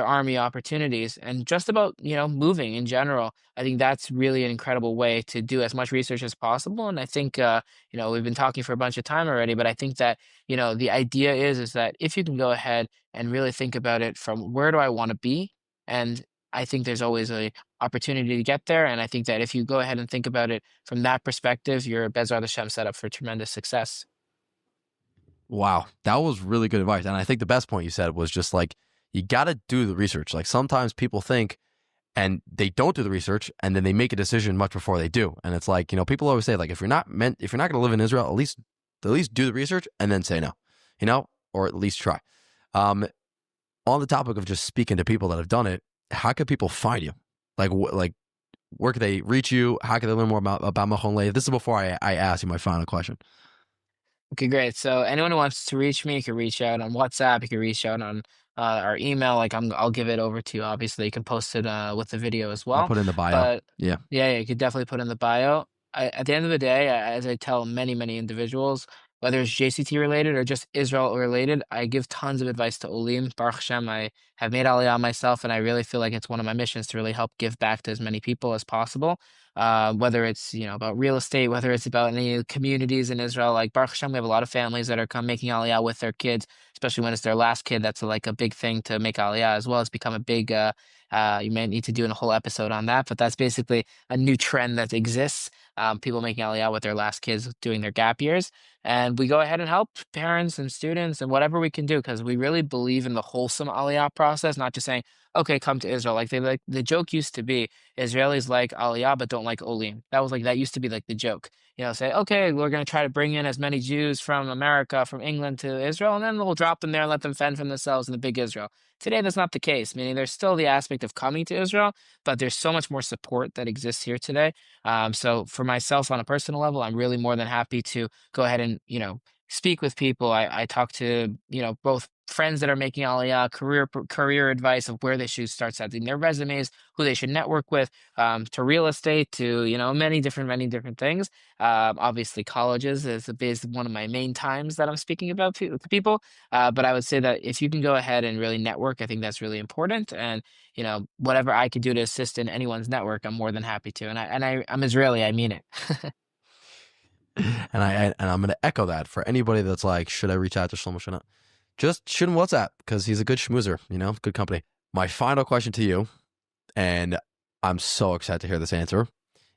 army opportunities, and just about, moving in general, I think that's really an incredible way to do as much research as possible. And I think, we've been talking for a bunch of time already, but I think that, the idea is that if you can go ahead and really think about it from where do I want to be? And I think there's always a opportunity to get there. And I think that if you go ahead and think about it from that perspective, you're Bezrat Hashem set up for tremendous success. Wow, that was really good advice. And I think the best point you said was just like, you got to do the research. Like sometimes people think and they don't do the research and then they make a decision much before they do. And it's like, people always say like, if you're not going to live in Israel, at least do the research and then say no, or at least try. On the topic of just speaking to people that have done it, how can people find you? Like where can they reach you? How can they learn more about Machon? This is before I ask you my final question. Okay, great. So anyone who wants to reach me, you can reach out on WhatsApp. You can reach out on our email. Like I'll give it over to you. Obviously, you can post it with the video as I'll well. put it in the bio. But Yeah. yeah, you could definitely put in the bio. At the end of the day, as I tell many, many individuals, whether it's JCT related or just Israel related, I give tons of advice to Olim. Baruch Hashem, I have made Aliyah myself, and I really feel like it's one of my missions to really help give back to as many people as possible. Whether it's about real estate, whether it's about any communities in Israel, like Baruch Hashem, we have a lot of families that are making Aliyah with their kids, especially when it's their last kid. That's like a big thing to make Aliyah as well. It's become a big, you may need to do a whole episode on that, but that's basically a new trend that exists. People making Aliyah with their last kids doing their gap years. And we go ahead and help parents and students and whatever we can do because we really believe in the wholesome Aliyah process, not just saying, okay, come to Israel. Like the joke used to be Israelis like Aliyah but don't like Olim. That used to be like the joke. Say, okay, we're going to try to bring in as many Jews from America, from England to Israel, and then we'll drop them there and let them fend for themselves in the big Israel. Today, that's not the case, meaning there's still the aspect of coming to Israel, but there's so much more support that exists here today. So for myself on a personal level, I'm really more than happy to go ahead and, speak with people. I talk to, both friends that are making Aliyah, career advice of where they should start setting their resumes, who they should network with, to real estate, to, many different things. Obviously, colleges is one of my main times that I'm speaking about to people. But I would say that if you can go ahead and really network, I think that's really important. And whatever I could do to assist in anyone's network, I'm more than happy to. I'm Israeli. I mean it. And I'm going to echo that for anybody that's like, should I reach out to Shlomo? Should I? Just shoot him WhatsApp because he's a good schmoozer, good company. My final question to you, and I'm so excited to hear this answer,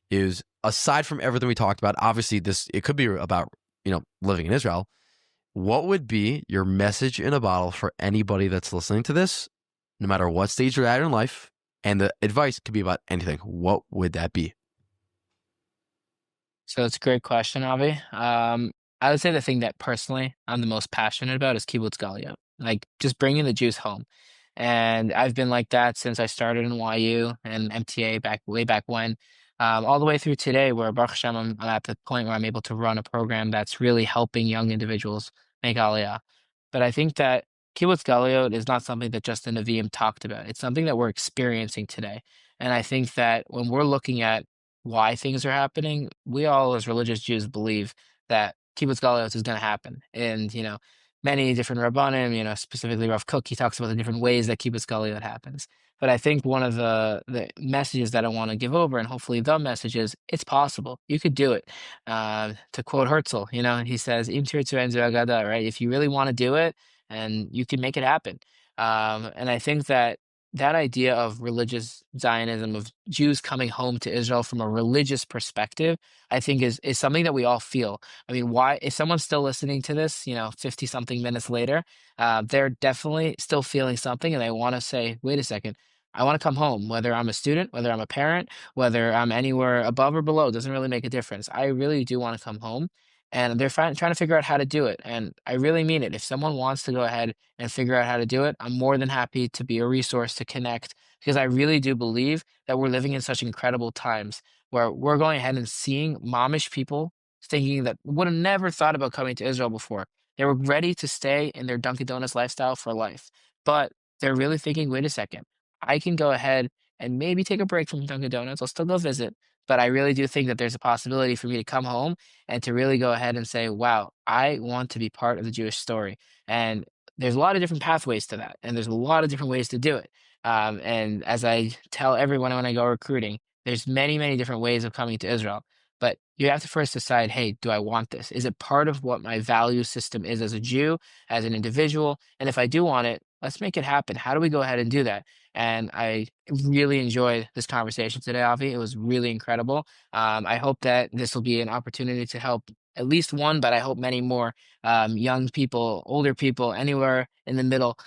is aside from everything we talked about, obviously it could be about, living in Israel. What would be your message in a bottle for anybody that's listening to this, no matter what stage you're at in life? And the advice could be about anything. What would that be? So it's a great question, Avi. I would say the thing that personally I'm the most passionate about is kibbutz galuyot, like just bringing the Jews home. And I've been like that since I started in YU and MTA way back when, all the way through today, where Baruch Hashem, I'm at the point where I'm able to run a program that's really helping young individuals make Aliyah. But I think that kibbutz galuyot is not something that just the Nevi'im talked about. It's something that we're experiencing today. And I think that when we're looking at why things are happening, we all as religious Jews believe that kibbutz galuyot is going to happen. And, many different rabbanim, specifically Rav Kook, he talks about the different ways that kibbutz galuyot happens. But I think one of the messages that I want to give over, and hopefully the message is, it's possible. You could do it. To quote Herzl, he says, "Im tirtzu enzu agada," right? If you really want to do it, and you can make it happen. And I think that idea of religious Zionism, of Jews coming home to Israel from a religious perspective, I think is something that we all feel. I mean, why, if someone's still listening to this, 50 something minutes later, they're definitely still feeling something and they want to say, wait a second, I want to come home, whether I'm a student, whether I'm a parent, whether I'm anywhere above or below, doesn't really make a difference. I really do want to come home. And they're trying to figure out how to do it. And I really mean it. If someone wants to go ahead and figure out how to do it, I'm more than happy to be a resource to connect because I really do believe that we're living in such incredible times where we're going ahead and seeing momish people thinking that would have never thought about coming to Israel before. They were ready to stay in their Dunkin' Donuts lifestyle for life. But they're really thinking, wait a second, I can go ahead and maybe take a break from Dunkin' Donuts. I'll still go visit. But I really do think that there's a possibility for me to come home and to really go ahead and say, wow, I want to be part of the Jewish story. And there's a lot of different pathways to that, and there's a lot of different ways to do it. And as I tell everyone when I go recruiting, there's many different ways of coming to Israel. But you have to first decide, hey, do I want this? Is it part of what my value system is as a Jew, as an individual? And if I do want it, let's make it happen. How do we go ahead and do that? And I really enjoyed this conversation today, Avi. It was really incredible. I hope that this will be an opportunity to help at least one, but I hope many more young people, older people, anywhere in the middle,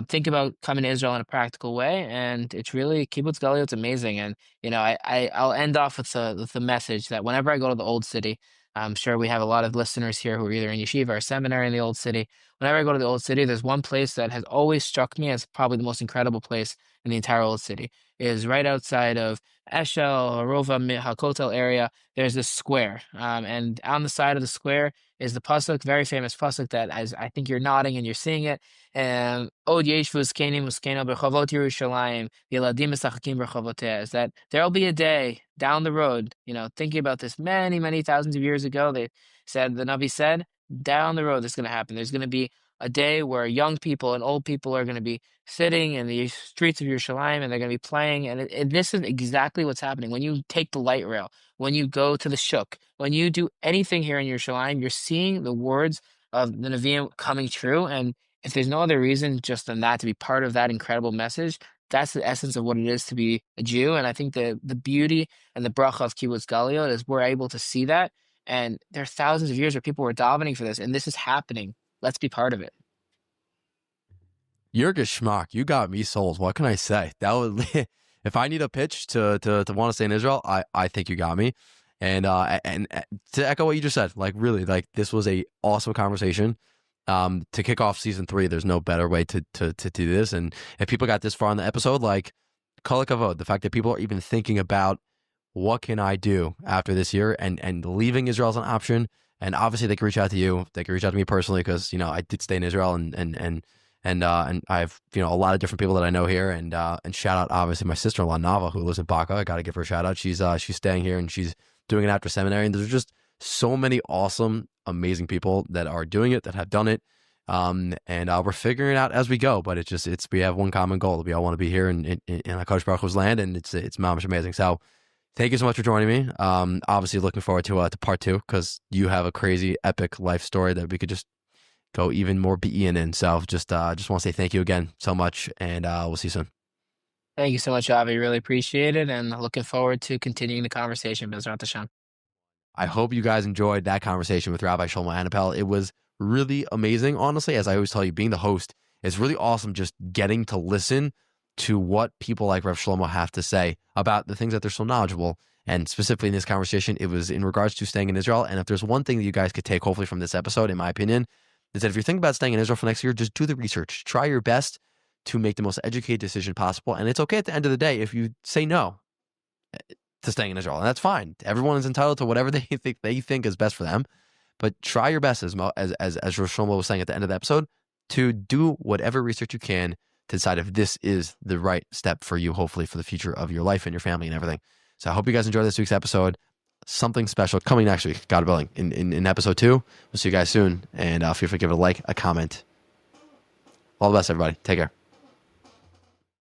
think about coming to Israel in a practical way. And it's really kibbutz galuyot. It's amazing. And I'll end off with the message that whenever I go to the old city, I'm sure we have a lot of listeners here who are either in Yeshiva or Seminary in the old city. Whenever I go to the old city, there's one place that has always struck me as probably the most incredible place in the entire old city. It is right outside of Eshel, Rova, Hakotel area. There's this square, and on the side of the square is the pasuk, very famous pasuk that, as I think you're nodding and you're seeing it. And Od Yeshvu Zkenim Uskeno Berchavot Yerushalayim Yeladim Mesachakim Berchavoteh. Is that there'll be a day down the road, thinking about this many thousands of years ago. The Navi said, down the road, this is going to happen. There's going to be a day where young people and old people are going to be sitting in the streets of Yerushalayim and they're going to be playing. And this is exactly what's happening. When you take the light rail, when you go to the shuk, when you do anything here in Yerushalayim, you're seeing the words of the Nevi'im coming true. And if there's no other reason just than that to be part of that incredible message, that's the essence of what it is to be a Jew. And I think the beauty and the bracha of Kibbutz Galiot is we're able to see that. And there are thousands of years where people were davening for this, and this is happening. Let's be part of it. You're a geschmack. You got me sold. What can I say? That would, if I need a pitch to want to stay in Israel, I think you got me. And to echo what you just said, like really, like this was a awesome conversation. To kick off season 3, there's no better way to do this. And if people got this far in the episode, like kol hakavod, the fact that people are even thinking about what can I do after this year, and leaving Israel is an option. And obviously they can reach out to you. They can reach out to me personally because, you know, I did stay in Israel and I have, you know, a lot of different people that I know here, and shout out obviously my sister-in-law Nava, who lives in Baca. I got to give her a shout out. She's staying here and she's doing it after seminary. And there's just so many awesome, amazing people that are doing it, that have done it. And we're figuring it out as we go, but we have one common goal. We all want to be here in HaKadosh Baruch Hu's land, and it's mamish amazing. So thank you so much for joining me. Obviously looking forward to part 2, because you have a crazy epic life story that we could just go even more being in. So just want to say thank you again so much, and we'll see you soon. Thank you so much, Avi. Really appreciate it, and looking forward to continuing the conversation. Bezrat Hashem. I hope you guys enjoyed that conversation with Rabbi Shlomo Anapolle. It was really amazing, honestly. As I always tell you, being the host, it's really awesome just getting to listen to what people like Rav Shlomo have to say about the things that they're so knowledgeable. And specifically in this conversation, it was in regards to staying in Israel. And if there's one thing that you guys could take, hopefully, from this episode, in my opinion, is that if you're thinking about staying in Israel for next year, just do the research. Try your best to make the most educated decision possible. And it's okay at the end of the day if you say no to staying in Israel. And that's fine. Everyone is entitled to whatever they think is best for them. But try your best, as Rav Shlomo was saying at the end of the episode, to do whatever research you can to decide if this is the right step for you, hopefully for the future of your life and your family and everything. So I hope you guys enjoyed this week's episode. Something special coming next week, God willing, in episode 2. We'll see you guys soon. And feel free to give it a like, a comment. All the best, everybody. Take care.